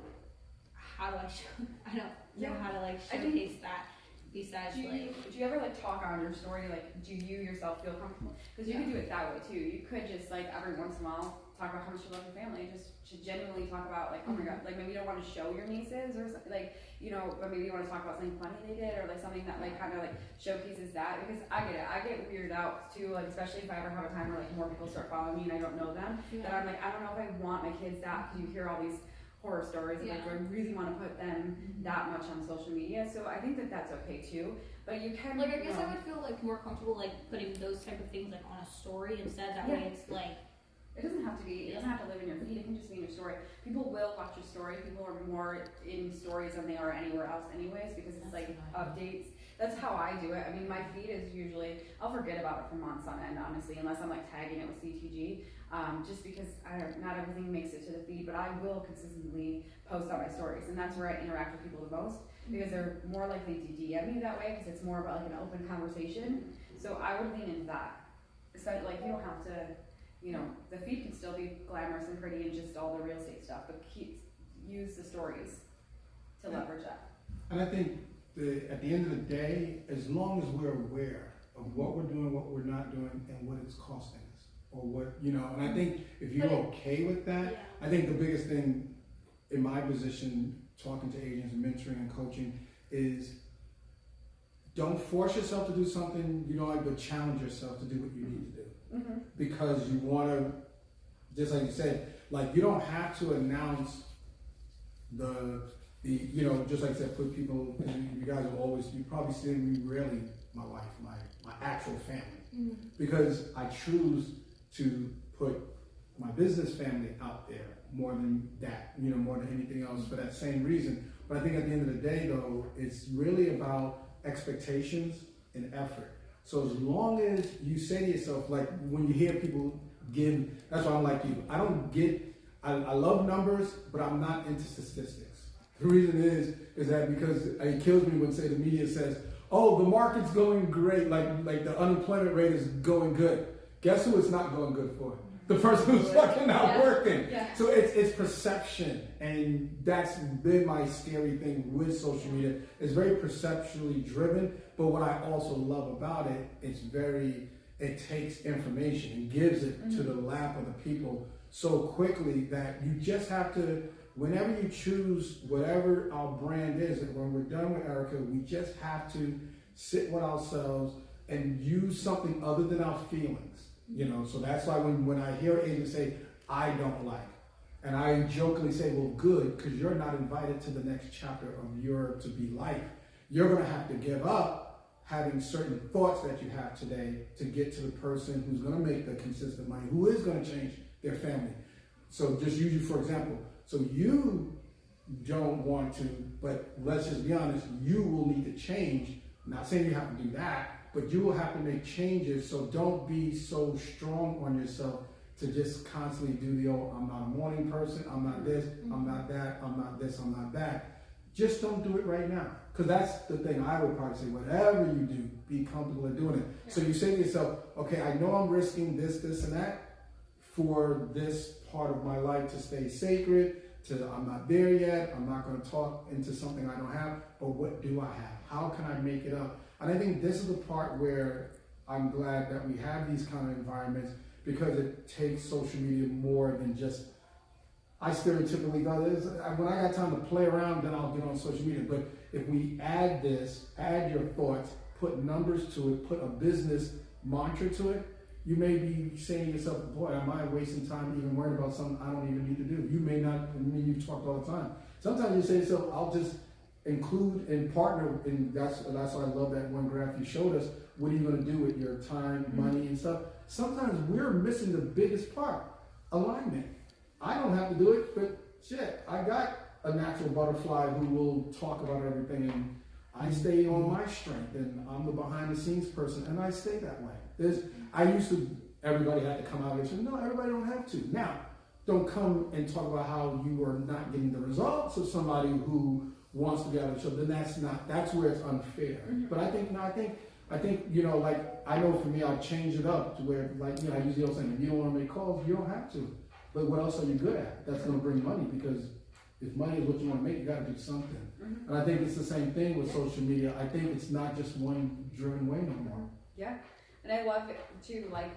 how do I show? I don't know how to like showcase that. Besides, do you ever like talk on your story? Like, do you yourself feel comfortable? Because you could do it that way too. You could just like every once in a while talk about how much you love your family. Just to genuinely talk about like, oh my god, like maybe you don't want to show your nieces or something, like, you know, but maybe you want to talk about something funny they did, or like something that like kind of like showcases that. Because I get it. I get weirded out too. Like especially if I ever have a time where like more people start following me and I don't know them. That I'm like, I don't know if I want my kids that, because you hear all these horror stories, and like, do I really want to put them that much on social media? So I think that that's okay too. But you can like, I guess I would feel like more comfortable like putting those type of things like on a story instead. That way it's like, it doesn't have to be, it doesn't have to live in your feed, it can just be in your story. People will watch your story. People are more in stories than they are anywhere else anyways, because it's like updates. That's how I do it. I mean, my feed is usually, I'll forget about it for months on end, honestly, unless I'm like tagging it with CTG, just because not everything makes it to the feed, but I will consistently post on my stories, and that's where I interact with people the most, because they're more likely to DM me that way, because it's more about like an open conversation. So I would lean into that. Especially like, you don't have to, you know, the feed can still be glamorous and pretty and just all the real estate stuff, but use the stories to leverage that. And I think at the end of the day, as long as we're aware of what we're doing, what we're not doing, and what it's costing us, or what, you know, and I think if you're okay with that, I think the biggest thing in my position, talking to agents and mentoring and coaching, is don't force yourself to do something you don't like, but challenge yourself to do what you need to do. Because you want to, just like you said, like you don't have to announce the you know, just like I said, put people, you guys will always, you probably see me rarely, my wife, my actual family, because I choose to put my business family out there more than that, you know, more than anything else for that same reason. But I think at the end of the day though, it's really about expectations and effort. So as long as you say to yourself, like when you hear people give, that's why I'm like you. I don't get, I love numbers, but I'm not into statistics. The reason is that because it kills me when, say, the media says, oh, the market's going great, like the unemployment rate is going good. Guess who it's not going good for? The person who's fucking not working. So it's perception, and that's been my scary thing with social media. It's very perceptually driven, but what I also love about it, it takes information and gives it to the lap of the people so quickly that you just have to, whenever you choose whatever our brand is, and when we're done with Erica, we just have to sit with ourselves and use something other than our feelings. You know, so that's why when I hear agents say, I don't like, and I jokingly say, well, good, because you're not invited to the next chapter of your to-be life. You're going to have to give up having certain thoughts that you have today to get to the person who's going to make the consistent money, who is going to change their family. So just use you for example. So you don't want to, but let's just be honest, you will need to change. I'm not saying you have to do that, but you will have to make changes. So don't be so strong on yourself to just constantly do the old, I'm not a morning person, I'm not this, I'm not that, I'm not this, I'm not that. Just don't do it right now. Because that's the thing I would probably say, whatever you do, be comfortable in doing it. So you say to yourself, okay, I know I'm risking this, this, and that for this part of my life to stay sacred, I'm not there yet, I'm not going to talk into something I don't have, but what do I have? How can I make it up? And I think this is the part where I'm glad that we have these kind of environments, because it takes social media more than just, I stereotypically go, when I got time to play around, then I'll get on social media. But if we add this, add your thoughts, put numbers to it, put a business mantra to it, you may be saying to yourself, boy, am I wasting time even worrying about something I don't even need to do? You may not, I mean, you've talked all the time. sometimes you say, so I'll just include and partner, and that's why I love that one graph you showed us. What are you going to do with your time, money, and stuff? Sometimes we're missing the biggest part, alignment. I don't have to do it, but shit, I got a natural butterfly who will talk about everything, and I stay on my strength, and I'm the behind the scenes person, and I stay that way. Everybody had to come out and say, no, everybody don't have to. Now, don't come and talk about how you are not getting the results of somebody who wants to be out of the show. Then that's where it's unfair. But I think, like, I know for me, I'll change it up to where, like, I use the old saying, if you don't want to make calls, you don't have to. But what else are you good at? That's going to bring money, because if money is what you want to make, you got to do something. And I think it's the same thing with social media. I think it's not just one driven way no more. Yeah, and I love it too. Like,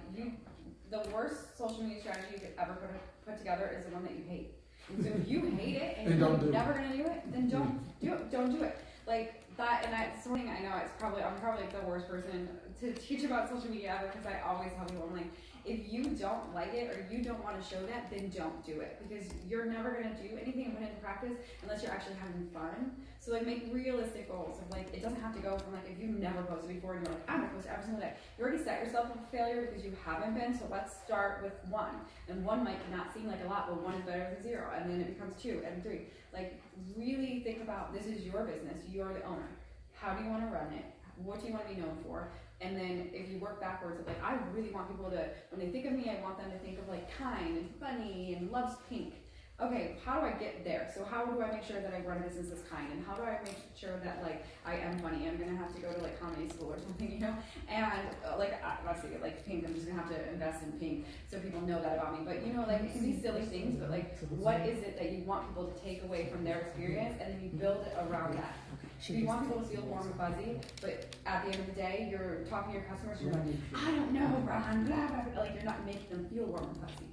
the worst social media strategy you could ever put together is the one that you hate. And so if you hate it and you're never gonna do it, then don't do it. Don't do it. Like that, and that's something I know. I'm probably like the worst person to teach about social media ever, because I always tell people, I'm like, if you don't like it or you don't want to show that, then don't do it, because you're never going to do anything and put it into practice unless you're actually having fun. So like, make realistic goals of like, it doesn't have to go from like, if you've never posted before and you're like, I'm going to post every single day. You already set yourself up for failure because you haven't been. So let's start with 1, and 1 might not seem like a lot, but 1 is better than 0, and then it becomes 2 and 3. Like, really think about, this is your business, you're the owner. How do you want to run it? What do you want to be known for? And then if you work backwards, like, I really want people to, when they think of me, I want them to think of like kind and funny and loves pink. Okay, how do I get there? So how do I make sure that I run a business that's kind? And how do I make sure that like I am funny? I'm gonna have to go to like comedy school or something, you know? And like, obviously, like pink, I'm just gonna have to invest in pink so people know that about me. But you know, like, it can be silly things, but like, what is it that you want people to take away from their experience, and then you build it around that. You want people to feel warm and fuzzy, but at the end of the day, you're talking to your customers, you're like, I don't know, Ron, blah, blah, blah. Like, you're not making them feel warm and fuzzy.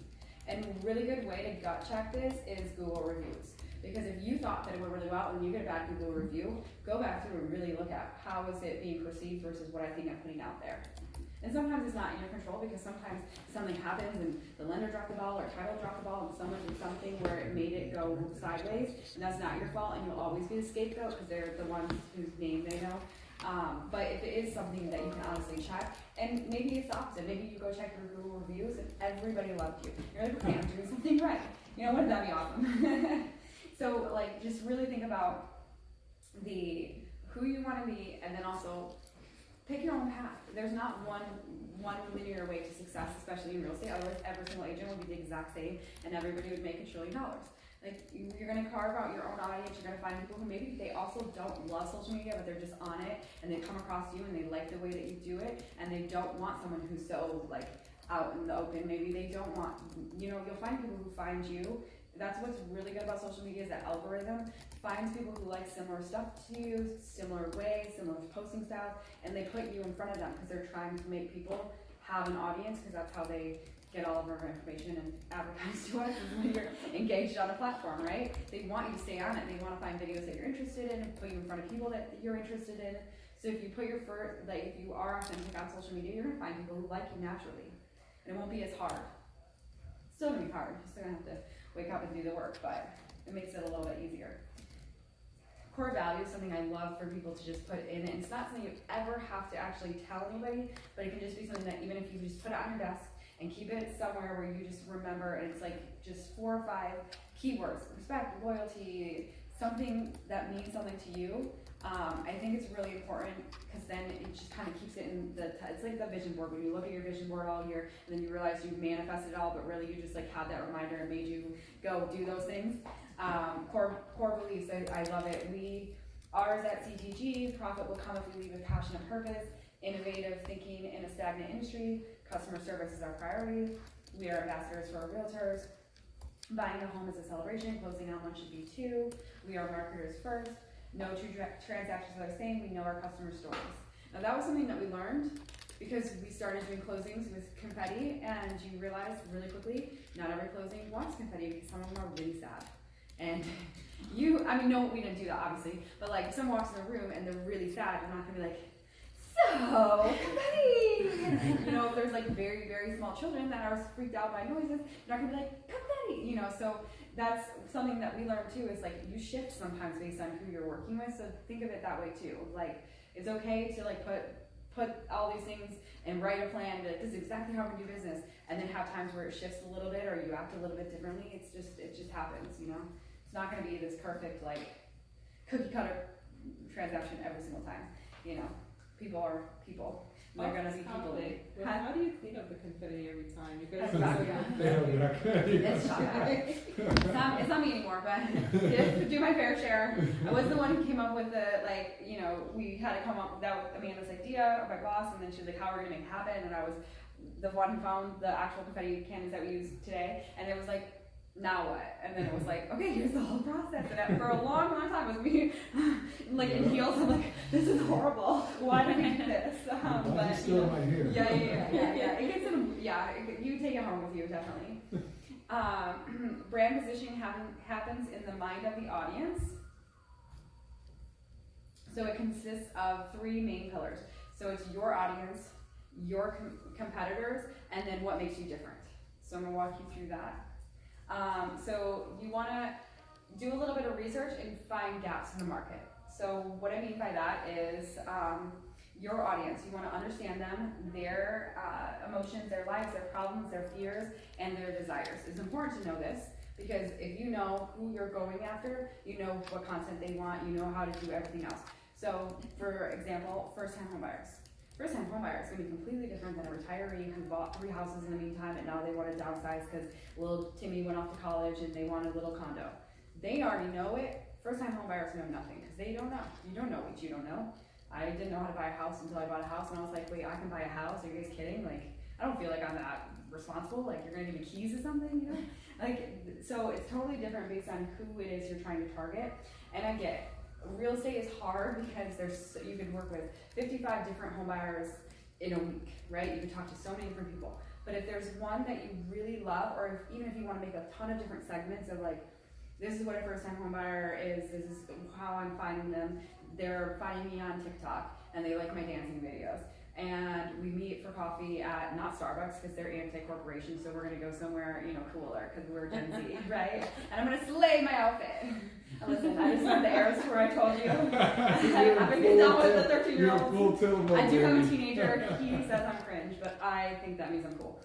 And a really good way to gut check this is Google reviews. Because if you thought that it went really well and you get a bad Google review, go back through and really look at how is it being perceived versus what I think I'm putting out there. And sometimes it's not in your control, because sometimes something happens and the lender dropped the ball or title dropped the ball and someone did something where it made it go sideways, and that's not your fault, and you'll always be the scapegoat because they're the ones whose name they know. But if it is something that you can honestly check, and maybe it's the opposite, maybe you go check your Google reviews and everybody loved you. You're like, okay, I'm doing something right. You know, wouldn't that be awesome? So like, just really think about who you want to be, and then also pick your own path. There's not one linear way to success, especially in real estate. Otherwise, every single agent would be the exact same, and everybody would make $1 trillion. Like, you're going to carve out your own audience. You're going to find people who maybe they also don't love social media, but they're just on it, and they come across you and they like the way that you do it, and they don't want someone who's so like out in the open. Maybe they don't want, you know, you'll find people who find you. That's what's really good about social media, is that algorithm finds people who like similar stuff to you, similar ways, similar posting styles, and they put you in front of them because they're trying to make people have an audience, because that's how they get all of our information and advertise to us when you're engaged on a platform, right? They want you to stay on it. They want to find videos that you're interested in and put you in front of people that you're interested in. So if you put if you are authentic on social media, you're going to find people who like you naturally. And it won't be as hard. Still going to be hard. You're still going to have to wake up and do the work, but it makes it a little bit easier. Core value is something I love for people to just put in, and it's not something you ever have to actually tell anybody, but it can just be something that even if you just put it on your desk and keep it somewhere where you just remember, and it's like just 4 or 5 keywords: respect, loyalty, something that means something to you. I think it's really important, because then it just kind of keeps it in it's like the vision board. When you look at your vision board all year and then you realize you manifested it all, but really you just like had that reminder and made you go do those things. Core beliefs, I love it. Ours at CTG, profit will come if we lead with passion and purpose, innovative thinking in a stagnant industry, customer service is our priority, we are ambassadors for our realtors, buying a home is a celebration, closing out one should be 2, we are marketers first, no 2 transactions are the same, we know our customer stories. Now that was something that we learned because we started doing closings with confetti, and you realize really quickly, not every closing wants confetti because some of them are really sad. And no, we didn't do that obviously, but like if someone walks in the room and they're really sad, you're not gonna be like, so oh, confetti! You know, if there's like very, very small children that are freaked out by noises, you're not gonna be like, confetti! You know, so that's something that we learned too, is like you shift sometimes based on who you're working with, so think of it that way too. Like, it's okay to like put all these things and write a plan that this is exactly how we do business, and then have times where it shifts a little bit or you act a little bit differently. It just happens, you know? It's not gonna be this perfect like cookie cutter transaction every single time, you know? People are people. They're gonna be people. How do you clean up the confetti every time? You guys it's not me anymore, but did do my fair share. I was the one who came up with the, like, you know, we had to come up, that was Amanda's idea, my boss, and then she was like, how are we gonna make it happen? And I was the one who found the actual confetti cannons that we use today, and it was like, now what? And then it was like, okay, here's the whole process. And for a long, long time, it was me, like in heels. I'm like, this is horrible. Why did I do this? But still right here. Yeah. It gets in. Yeah, you take it home with you, definitely. Brand positioning happens in the mind of the audience. So it consists of 3 main pillars. So it's your audience, your competitors, and then what makes you different. So I'm gonna walk you through that. So you want to do a little bit of research and find gaps in the market. So what I mean by that is your audience. You want to understand them, their emotions, their lives, their problems, their fears, and their desires. It's important to know this because if you know who you're going after, you know what content they want, you know how to do everything else. So for example, first-time homebuyers. First-time homebuyer is going to be completely different than a retiree who bought 3 houses in the meantime and now they want to downsize because little Timmy went off to college and they want a little condo. They already know it. First-time homebuyers know nothing because they don't know. You don't know what you don't know. I didn't know how to buy a house until I bought a house and I was like, wait, I can buy a house? Are you guys kidding? Like, I don't feel like I'm that responsible. Like, you're going to give me keys or something, you know? Like, so it's totally different based on who it is you're trying to target. And I get it. Real estate is hard because you can work with 55 different home buyers in a week, right? You can talk to so many different people. But if there's one that you really love, or even if you want to make a ton of different segments of like, this is what a first-time home buyer is, this is how I'm finding them, they're finding me on TikTok, and they like my dancing videos. And we meet for coffee at, not Starbucks, because they're anti-corporation, so we're going to go somewhere, you know, cooler, because we're Gen Z, right? And I'm going to slay my outfit. Listen, I just went the Eras tour, I told you. I've been done with the 13-year-old. I do have a teenager. He says I'm cringe, but I think that means I'm cool.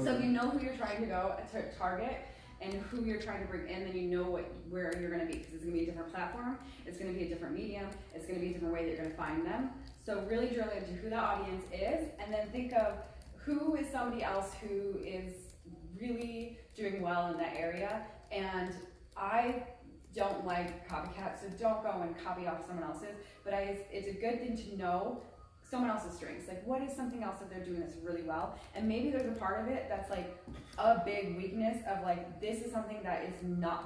So if you know who you're trying to go to target and who you're trying to bring in, then you know where you're going to be, because it's going to be a different platform, it's going to be a different medium, it's going to be a different way that you're going to find them. So really drill into who that audience is, and then think of who is somebody else who is really doing well in that area. And I don't like copycats, so don't go and copy off someone else's, but it's a good thing to know someone else's strengths. Like, what is something else that they're doing that's really well? And maybe there's a part of it that's like a big weakness of like, this is something that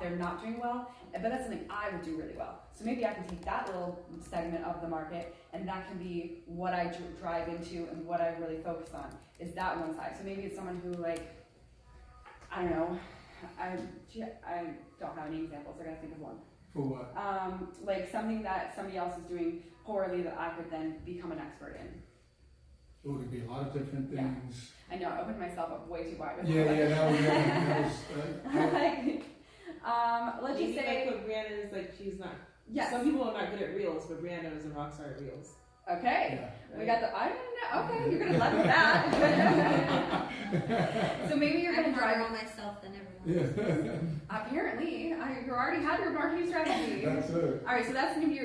they're not doing well, but that's something I would do really well. So maybe I can take that little segment of the market, and that can be what I drive into and what I really focus on, is that one side. So maybe it's someone who, like, I don't know, I don't have any examples, I gotta think of one. For what? Like something that somebody else is doing poorly that I could then become an expert in. Oh, it could be a lot of different things. Yeah. I know, I opened myself up way too wide. That was let's just say. Like what Brianna is, like, she's not. Yes. Some people are not good at reels, but Brianna is a rock star at reels. Okay. Yeah. We got the, I didn't know. Okay, you're gonna love that. So maybe you're gonna drive on myself than everyone else. Apparently, you already have your marketing strategy. That's it. All right, so that's gonna be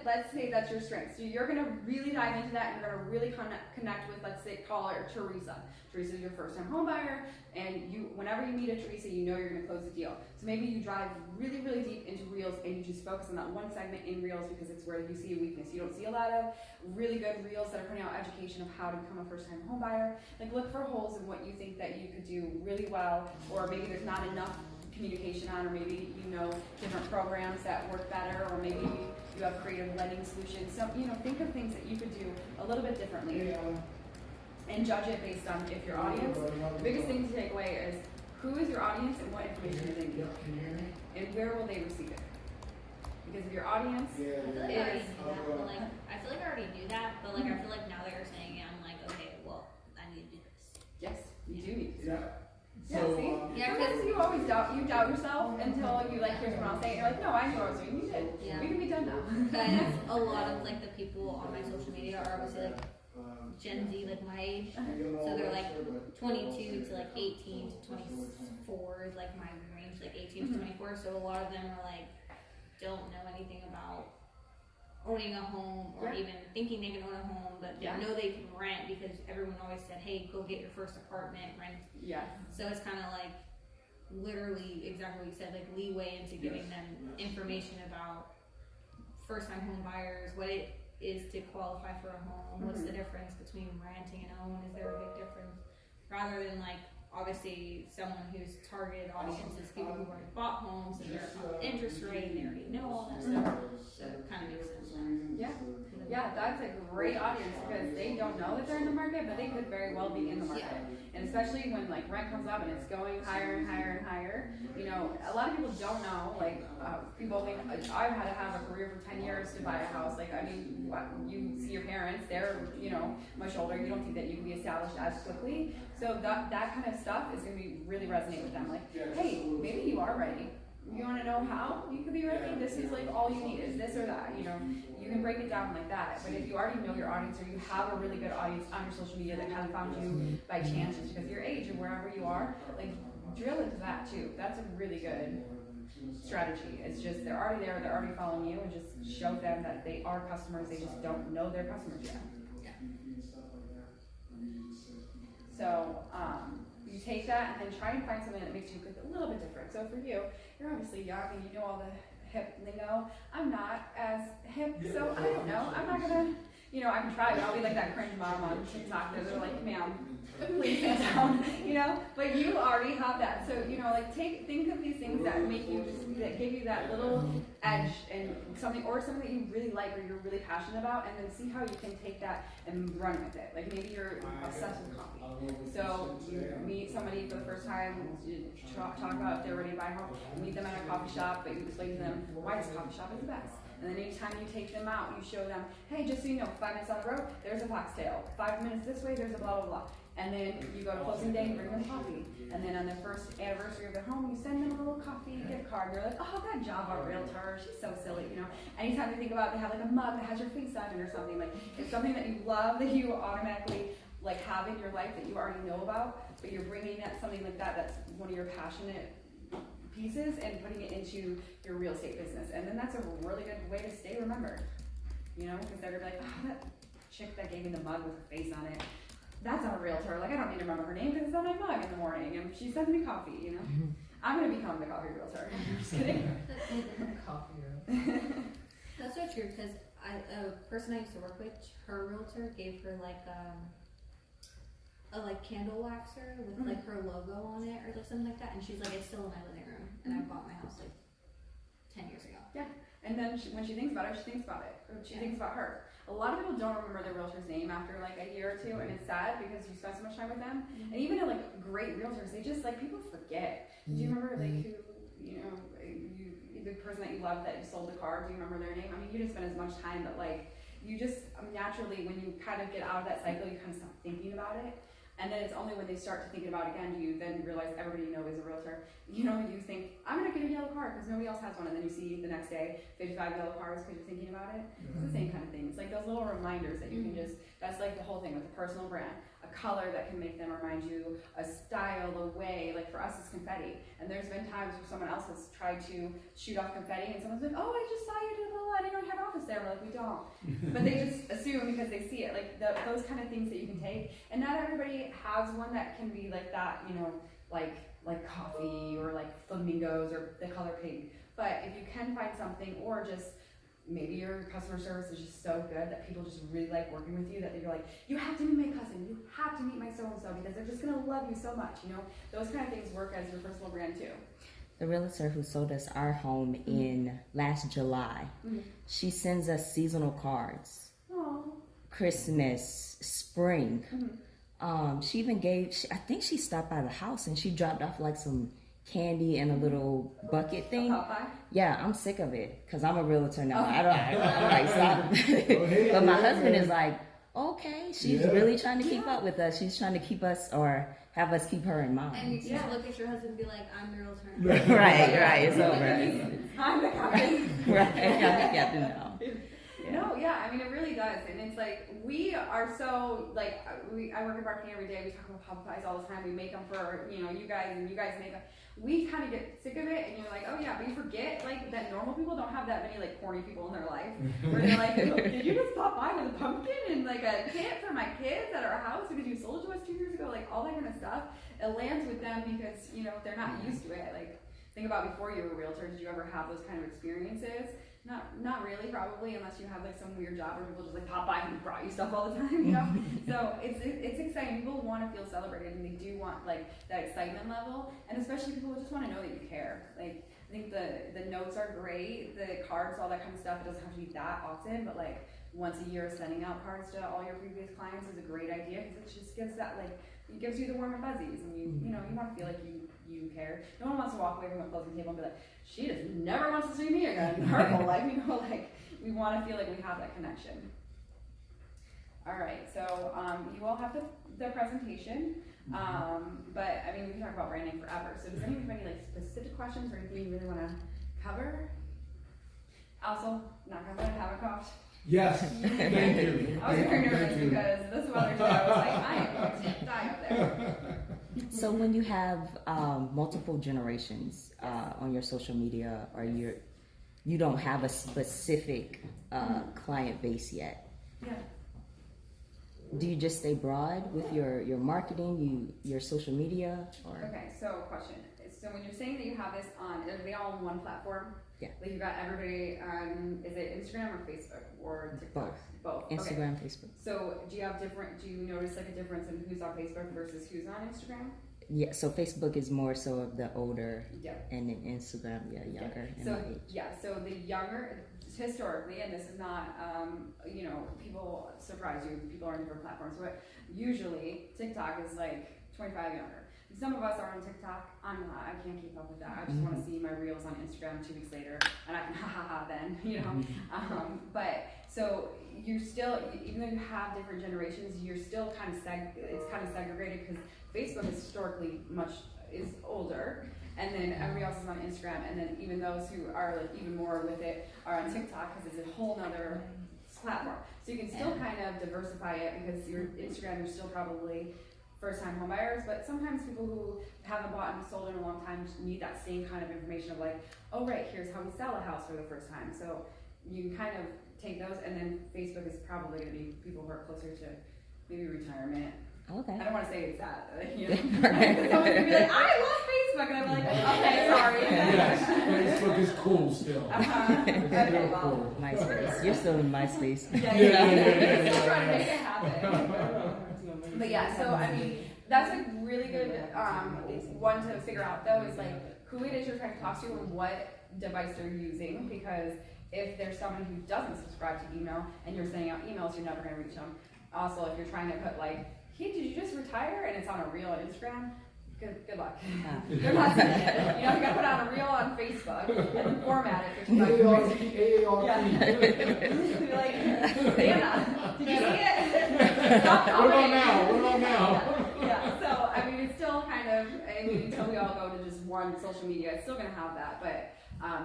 let's say that's your strength. So you're gonna really dive into that, and you're gonna really connect with, let's say, call her Teresa. Teresa's your first-time home buyer, and whenever you meet a Teresa, you know you're gonna close the deal. So maybe you drive really, really deep into Reels, and you just focus on that one segment in Reels because it's where you see a weakness. You don't see a lot of really good Reels that are putting out education of how to become a first-time home buyer. Like, look for holes in what you think that you could do really well, or maybe there's not enough communication on, or maybe you know different programs that work better, or maybe you have creative lending solutions. So, think of things that you could do a little bit differently and judge it based on if your audience. The biggest thing to take away is who is your audience and what information do they need, and where will they receive it. because of your audience. I feel like I already knew that, but like I feel like I already knew that, but like I feel like now that you're saying it, I'm like, okay, well, I need to do this. Yes, you do need to do that. So, Sometimes you always doubt yourself until you like hear someone else say it. You're like, no, I knew what I was doing. You did. Yeah. We can be done now. Because a lot of like the people on my social media are obviously like Gen Z, like my age. So they're like 22 to like 18 to 24 is like my range, like 18 to 24. So a lot of them are like don't know anything about owning a home or even thinking they can own a home, but they know they can rent because everyone always said, hey, go get your first apartment, rent. Yeah. So it's kind of like literally exactly what you said, like leeway into giving them information about first-time home buyers, what it is to qualify for a home, what's the difference between renting and own, is there a big difference, rather than like obviously someone whose targeted audience is people who already bought homes and they're on interest rate and they already know all that stuff. So it kind of makes sense. Yeah, that's a great audience because they don't know that they're in the market, but they could very well be in the market. And especially when like rent comes up and it's going higher and higher and higher, you know, a lot of people don't know, like people think, I've had to have a career for 10 years to buy a house. Like, I mean, you see your parents, they're, you know, much older, you don't think that you can be established as quickly. So that kind of stuff is going to be really resonate with them. Like, hey, maybe you are ready. You want to know how you could be ready? This is like all you need is this or that, you know. You can break it down like that. But if you already know your audience or you have a really good audience on your social media that kind of found you by chance just because of your age or wherever you are, like drill into that too. That's a really good strategy. It's just they're already there, they're already following you, and just show them that they are customers, they just don't know they're customers yet. So you take that and then try and find something that makes you a little bit different. So for you, you're obviously young and you know all the hip lingo. I'm not as hip, so I don't know. I'm not gonna, you know, I can try, but I'll be like that cringe mom on TikTok that they're like, ma'am, please sit down, you know. But you already have that, so you know, like think of these things that make you that give you that little edge and something that you really like or you're really passionate about, and then see how you can take that and run with it. Like maybe you're obsessed with coffee, so you meet somebody for the first time, you talk about if they're ready to buy a home, you meet them at a coffee shop, but you explain to them why this coffee shop is the best. And then anytime you take them out, you show them, hey, just so you know, 5 minutes on the road, there's a foxtail. 5 minutes this way, there's a blah, blah, blah. And then you go to closing day and bring them coffee. And then on the first anniversary of their home, you send them a little coffee gift card. You're like, oh, that Java realtor, she's so silly, you know. Anytime you think about it, they have like a mug that has your face on it or something. Like, it's something that you love, that you automatically like have in your life that you already know about, but you're bringing that something like that that's one of your passionate pieces and putting it into your real estate business. And then that's a really good way to stay remembered, you know, because they're gonna be like, oh, that chick that gave me the mug with her face on it, that's our realtor. Like, I don't need to remember her name because it's on my mug in the morning and she sends me coffee, you know. I'm gonna become the coffee realtor. I'm just kidding. Coffee realtor. That's so true, because a person I used to work with, her realtor gave her like a candle waxer with like her logo on it or like something like that, and she's like, it's still in my living room, and I bought my house like 10 years ago. Yeah, and then when she thinks about it, she thinks about it. Or she thinks about her. A lot of people don't remember their realtor's name after like a year or two, and it's sad because you spent so much time with them. And even like great realtors, they just like people forget. Do you remember like who, you know, the person that you loved that you sold the car? Do you remember their name? I mean, you didn't spend as much time, but like you just naturally, when you kind of get out of that cycle, you kind of stop thinking about it. And then it's only when they start to thinking about it again, do you then realize everybody you know is a realtor. You know, you think, I'm gonna get a yellow car because nobody else has one, and then you see the next day 55 yellow cars because you're thinking about it. It's the same kind of thing. It's like those little reminders that you can just, that's like the whole thing with a personal brand. A color that can make them remind you, a style, a way, like for us it's confetti. And there's been times where someone else has tried to shoot off confetti and someone's like, oh, I just saw you do blah, blah, I didn't know you had an office there. We're like, we don't. But they just assume because they see it, like those kind of things that you can take. And not everybody has one that can be like that, you know, like coffee or like flamingos or the color pink. But if you can find something, or just maybe your customer service is just so good that people just really like working with you, that you're like, you have to meet my cousin, you have to meet my so-and-so because they're just gonna love you so much, you know? Those kind of things work as your personal brand too. The realtor who sold us our home in last July, she sends us seasonal cards. Aww. Christmas, spring. She even gave, I think she stopped by the house and she dropped off like some candy in a little bucket thing. Popeye? Yeah, I'm sick of it because I'm a realtor now. I'm like, stop. But my husband is like, okay, she's really trying to keep up with us. She's trying to keep us or have us keep her in mind. And you just look at your husband and be like, I'm the realtor. right, it's over. I'm the captain. Right, I'm the captain now. No, yeah, I mean, it really does. And it's like, we are so, like, I work at marketing every day. We talk about Popeyes all the time. We make them for, you guys, and you guys make them. We kind of get sick of it, and you're like, oh yeah, but you forget, like, that normal people don't have that many, like, corny people in their life. Where they're like, did you just stop by with a pumpkin and, like, a kit for my kids at our house because you sold it to us 2 years ago? Like, all that kind of stuff. It lands with them because, they're not used to it. Like, think about before you were a realtor, did you ever have those kind of experiences? Not really, probably, unless you have like some weird job where people just like pop by and brought you stuff all the time, So it's exciting. People want to feel celebrated, and they do want like that excitement level, and especially people who just want to know that you care. Like, I think the notes are great, the cards, all that kind of stuff. It doesn't have to be that often, but like once a year, sending out cards to all your previous clients is a great idea because it just gives that like. It gives you the warm and fuzzies, and you want to feel like you care. No one wants to walk away from a closing table and be like, she just never wants to see me again in her whole life. Like we want to feel like we have that connection. All right, so you all have the presentation, but I mean we can talk about branding forever. So does anyone have any like specific questions or anything you really want to cover? Also, not gonna have a cough. Yes, thank you. I was very nervous because this weather today, I was like, I am going to die up there. So when you have multiple generations on your social media, or you don't have a specific client base yet, do you just stay broad with your marketing, your social media? Or? Okay, so question. So when you're saying that you have this on, are they all on one platform? Yeah. Like you've got everybody on, is it Instagram or Facebook or TikTok? Both. Instagram, okay. Facebook. So do you notice like a difference in who's on Facebook versus who's on Instagram? Yeah, so Facebook is more so of the older, and then Instagram, younger. So the younger, historically, and this is not, people surprise you, people are on different platforms, but usually TikTok is like 25 younger. Some of us are on TikTok. I'm not. I can't keep up with that. I just want to see my reels on Instagram 2 weeks later, and I can then, But so you're still, even though you have different generations, you're still kind of it's kind of segregated because Facebook historically is older, and then everybody else is on Instagram, and then even those who are like even more with it are on TikTok because it's a whole nother platform. So you can still kind of diversify it because your Instagram, you're still probably first-time home buyers, but sometimes people who haven't bought and sold in a long time need that same kind of information of like, oh right, here's how we sell a house for the first time. So you can kind of take those, and then Facebook is probably going to be people who are closer to maybe retirement. Okay. I don't want to say it's that, someone's going to be like, I love Facebook, and I'm like, okay, sorry. Yes, Facebook is cool still. Okay, well. Cool. MySpace. You're still in MySpace. Yeah. Still trying to make it happen. But yeah, so I mean, that's a really good one to figure out though, is like who it is you're trying to talk to and what device they're using, because if there's someone who doesn't subscribe to email and you're sending out emails, you're never going to reach them. Also, if you're trying to put like, hey, did you just retire? And it's on a reel on Instagram, good luck. They're not seeing it. You gotta put on a reel on Facebook and then format it. You're like, Dana, did you see it? Stop commenting. What about now? Yeah, so I mean, it's still kind of, until we all go to just one social media, it's still gonna have that, but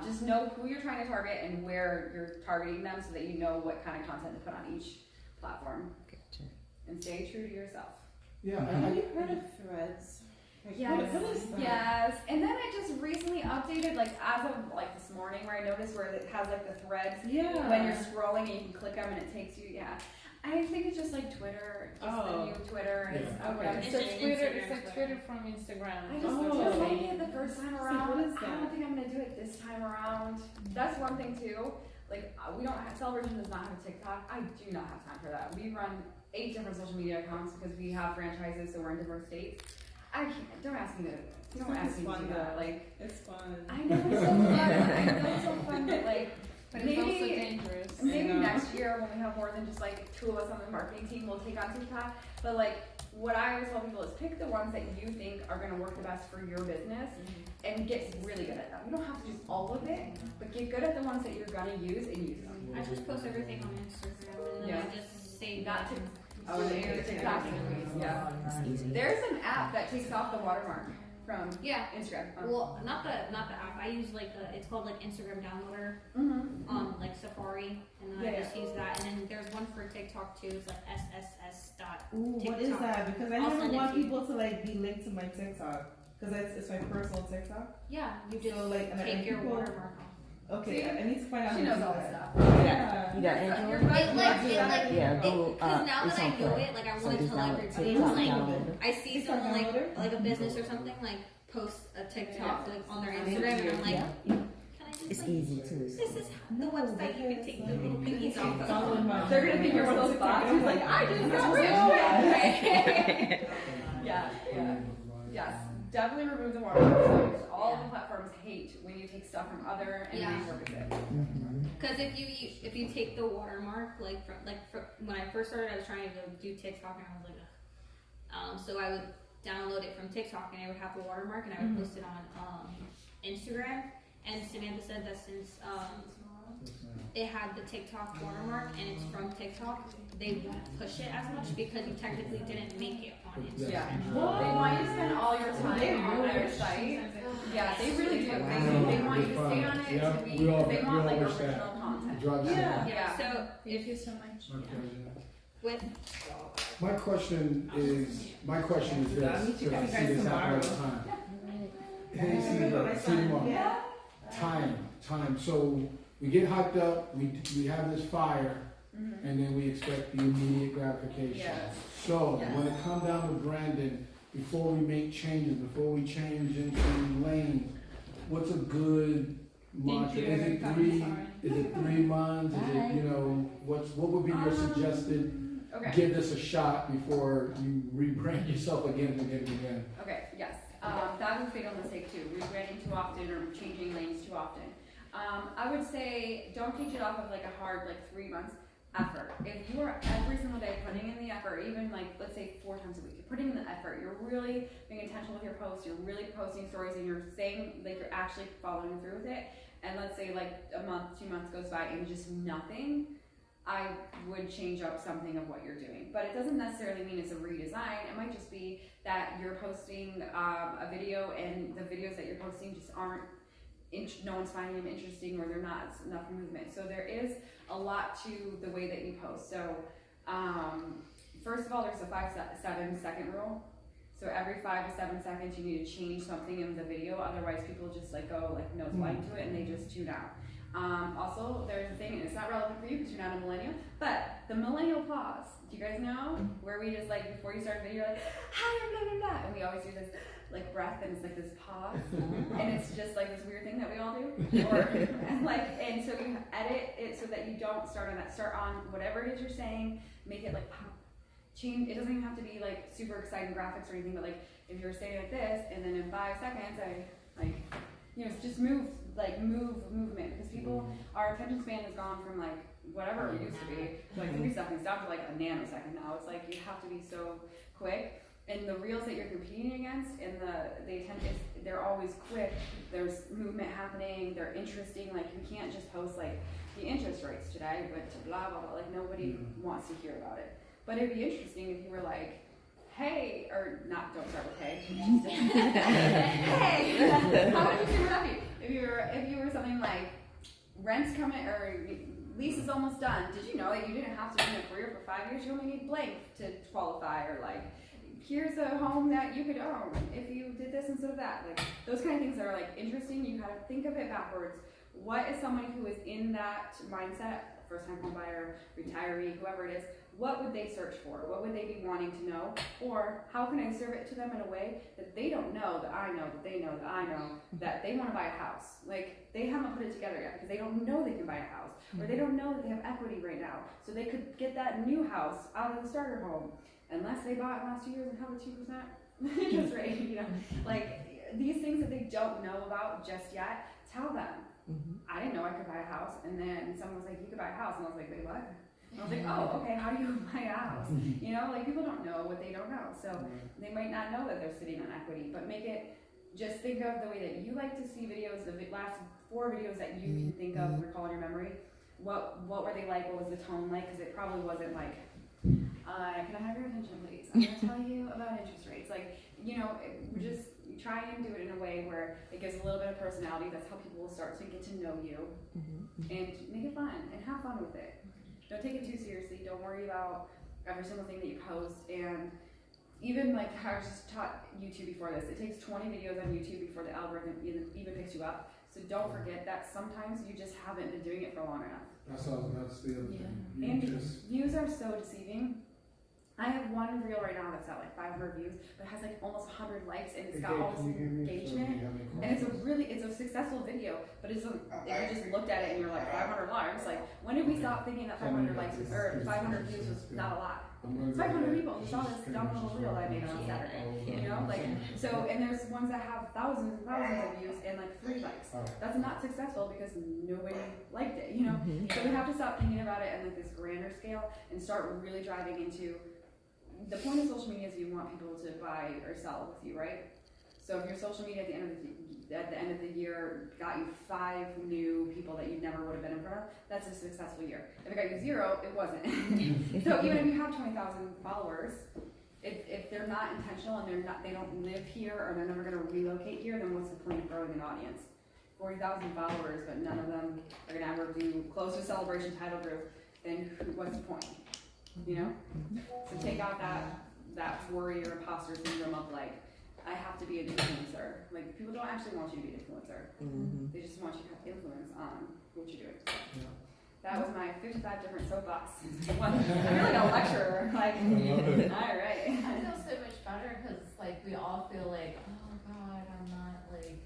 just know who you're trying to target and where you're targeting them so that you know what kind of content to put on each platform. Gotcha. And stay true to yourself. Yeah. Have you heard of Threads? Yes, and then I just recently updated, like as of like this morning, where I noticed where it has like the threads when you're scrolling and you can click them and it takes you. I think it's just like Twitter, the new Twitter. It's like Twitter from Instagram. I just made it the first time around. I don't think I'm gonna do it this time around. That's one thing too. Like Celebration does not have a TikTok. I do not have time for that. We run 8 different social media accounts because we have franchises, so we're in different states. I can't. Don't ask me to do that. Like, it's fun. I know it's so fun. But like, but it's also dangerous. Maybe next year when we have more than just like 2 of us on the marketing team, we'll take on TikTok. But like, what I always tell people is pick the ones that you think are going to work the best for your business and get really good at them. You don't have to do all of it, but get good at the ones that you're going to use and use them. I just post everything on Instagram and then I just save not to. Oh, TikTok. Yeah. There's an app that takes off the watermark from Instagram. Well, not the app. I use like it's called like Instagram Downloader on like Safari, and then I just use that. And then there's one for TikTok too. It's like SSS.TikTok. Ooh, what is that? Because I never want people to like be linked to my TikTok because it's my personal TikTok. Yeah, you just like, take your watermark off. Okay, I need to find out. She knows all this stuff. Yeah. You got Android? Because now that I know it, like I want to tell everybody, like I see someone like a business or something like post a TikTok like on their Instagram, and I'm like, can I just it's easy too. This is the website you can take the little pinkies off of. They're gonna think you're one of those bots who's like, I just got rich. Yes. Definitely remove the watermark. All the platforms hate when you take stuff from other and repurpose it. Because if you take the watermark, like when I first started, I was trying to do TikTok and I was like, ugh. So I would download it from TikTok and I would have the watermark and I would post it on Instagram. And Samantha said that since it had the TikTok watermark and it's from TikTok, they won't push it as much because you technically didn't make it on Instagram. Yeah. They want you to spend all your time on their site. Yeah, they really do. They want you to stay on it to be. They want like original content. Yeah. So thank you so much. With my question is this. Because I see this happen all the time. Hey, see you tomorrow. Time. So we get hyped up. We have this fire. And then we expect the immediate gratification. Yes. So when it comes down to branding, before we make changes, before we change into lanes, what's a good mantra? Is it 3 months? Is it what would be your suggested? Okay. Give this a shot before you rebrand yourself again and again and again. Okay. Yes. That was a fatal mistake too. Rebranding too often or changing lanes too often. I would say don't teach it off of like a hard 3 months. Effort. If you are every single day putting in the effort, even let's say 4 times a week, you're putting in the effort, you're really being intentional with your posts, you're really posting stories and you're saying you're actually following through with it, and let's say a month, 2 months goes by and just nothing, I would change up something of what you're doing. But it doesn't necessarily mean it's a redesign. It might just be that you're posting a video and the videos that you're posting just aren't no one's finding them interesting or they're not enough movement. So there is a lot to the way that you post. So first of all, there's a 5-7 second rule. So every 5 to 7 seconds you need to change something in the video, otherwise people just go nose blind to it and they just tune out. Also, there's a thing, and it's not relevant for you because you're not a millennial, but the millennial pause. Do you guys know? Where we just before you start the video, you're like, hi, blah, blah, blah, and we always do this breath and it's this pause, and it's just this weird thing that we all do. And so you edit it so that you don't start on that. Start on whatever it is you're saying, make it pop. Change. It doesn't even have to be super exciting graphics or anything, but if you're saying like this, and then in 5 seconds, just movement, because our attention span has gone from whatever it used to be, 3 seconds down to a nanosecond now. It's you have to be so quick. And the reels that you're competing against, and the attention, they're always quick. There's movement happening. They're interesting. You can't just post the interest rates today went to blah blah blah. Nobody wants to hear about it. But it'd be interesting if you were hey, or not. Don't start with hey. Hey, how would you say we're happy? If you were something rent's coming or lease is almost done. Did you know that you didn't have to be in a career for 5 years? You only need blank to qualify, or here's a home that you could own if you did this instead of that. Those kind of things that are interesting. You gotta think of it backwards. What is somebody who is in that mindset, first time home buyer, retiree, whoever it is, what would they search for? What would they be wanting to know? Or how can I serve it to them in a way that they don't know, that I know, that they know, that I know, that they want to buy a house? They haven't put it together yet because they don't know they can buy a house, or they don't know that they have equity right now. So they could get that new house out of the starter home. Unless they bought it last 2 years and have a 2% interest rate, these things that they don't know about just yet, tell them. I didn't know I could buy a house, and then someone was like, you could buy a house, and I was like, wait, what? I was like, oh, okay, how do you buy a house? You know, like people don't know what they don't know. So they might not know that they're sitting on equity, but make it, just think of the way that you like to see videos, the last 4 videos that you can think of, recall in your memory. What were they like? What was the tone like? Because it probably wasn't like, can I have your attention, please? I'm going to tell you about interest rates. Like, you know, just try and do it in a way where it gives a little bit of personality. That's how people will start to get to know you. And make it fun and have fun with it. Don't take it too seriously. Don't worry about every single thing that you post. And even like how I was just taught YouTube before this, it takes 20 videos on YouTube before the algorithm even picks you up. So don't forget that sometimes you just haven't been doing it for long enough. That's the other thing. And views are so deceiving. I have one reel right now that's at like 500 views, but it has like almost 100 likes, and it's got all this engagement. And it's a successful video, but if you just looked at it and you're like 500 likes, like when did we stop thinking that 500 likes or 500 views was not a lot? 500 people who saw this dumb little reel that I made on Saturday. You know, like so, and there's ones that have thousands and thousands of views and like 3 likes. That's not successful because nobody liked it. You know, so we have to stop thinking about it on like this grander scale and start really driving into. The point of social media is you want people to buy or sell with you, right? So if your social media at the end of the year got you 5 new people that you never would have been in front of, that's a successful year. If it got you 0, it wasn't. So even if you have 20,000 followers, if they're not intentional and they don't live here or they're never going to relocate here, then what's the point of growing an audience? 40,000 followers, but none of them are going to ever do close to Celebration Title Group, then what's the point? You know? So take out that worry or imposter syndrome of like, I have to be an influencer. Like people don't actually want you to be an influencer. They just want you to have influence on what you're doing. That was my 55 different soapbox. I'm really a lecturer. Like, all right. I feel so much better because like we all feel like, oh God, I'm not like,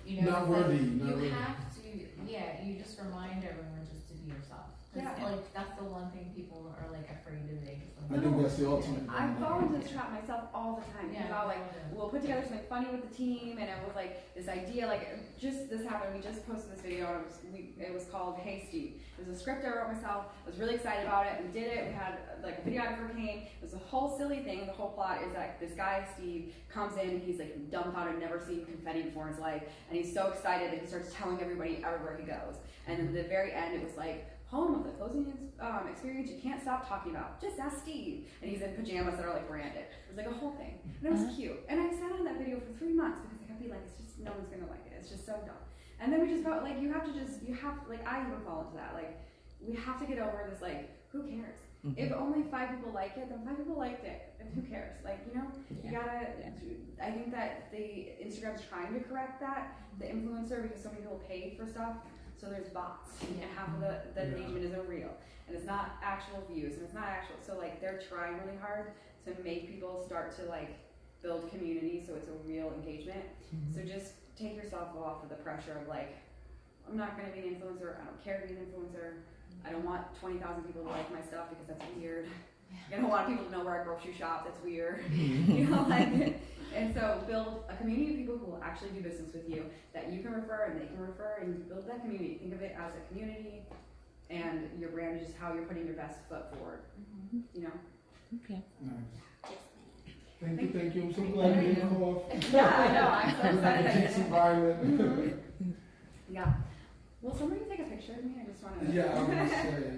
you know, not worthy. You have to, you just remind everyone just to be yourself. Like that's the one thing people are like afraid of. I think that's the ultimate. I fall into this trap myself all the time. Yeah, about like we'll put together something funny with the team, and it was like this idea. Like just this happened. We just posted this video. And it was called Hey Steve. It was a script I wrote myself. I was really excited about it. We did it. We had like a videographer came. It was a whole silly thing. The whole plot is that this guy Steve comes in and he's like dumbfounded, never seen confetti before in his life, and he's so excited that he starts telling everybody everywhere he goes. And then at the very end, it was like. Home of the closing experience you can't stop talking about. Just ask Steve. And he's in pajamas that are like branded. It was like a whole thing. And it was cute. And I sat on that video for 3 months because I kept being like, it's just, no one's gonna like it. It's just so dumb. And then we just felt like, like I even fall into that. Like, we have to get over this, like, who cares? If only 5 people like it, then 5 people liked it. And who cares? Like, you know, you gotta, I think that Instagram's trying to correct that, the influencer, because so many people paid for stuff. So there's bots, and half of the engagement isn't real, and it's not actual views, and it's not actual. So like they're trying really hard to make people start to like build community, so it's a real engagement. So just take yourself off of the pressure of like, I'm not going to be an influencer. I don't care to be an influencer. I don't want 20,000 people to like my stuff because that's weird. I don't want people to know where I grocery shop. That's weird. You know, like. And so build a community of people who will actually do business with you that you can refer and they can refer, and build that community. Think of it as a community, and your brand is just how you're putting your best foot forward. You know? Okay. Nice. Thank you. I'm so glad you didn't call off. Yeah, I know. I'm so excited. Intense environment. Yeah. Will somebody take a picture of me? I just want to. Yeah, I was gonna say.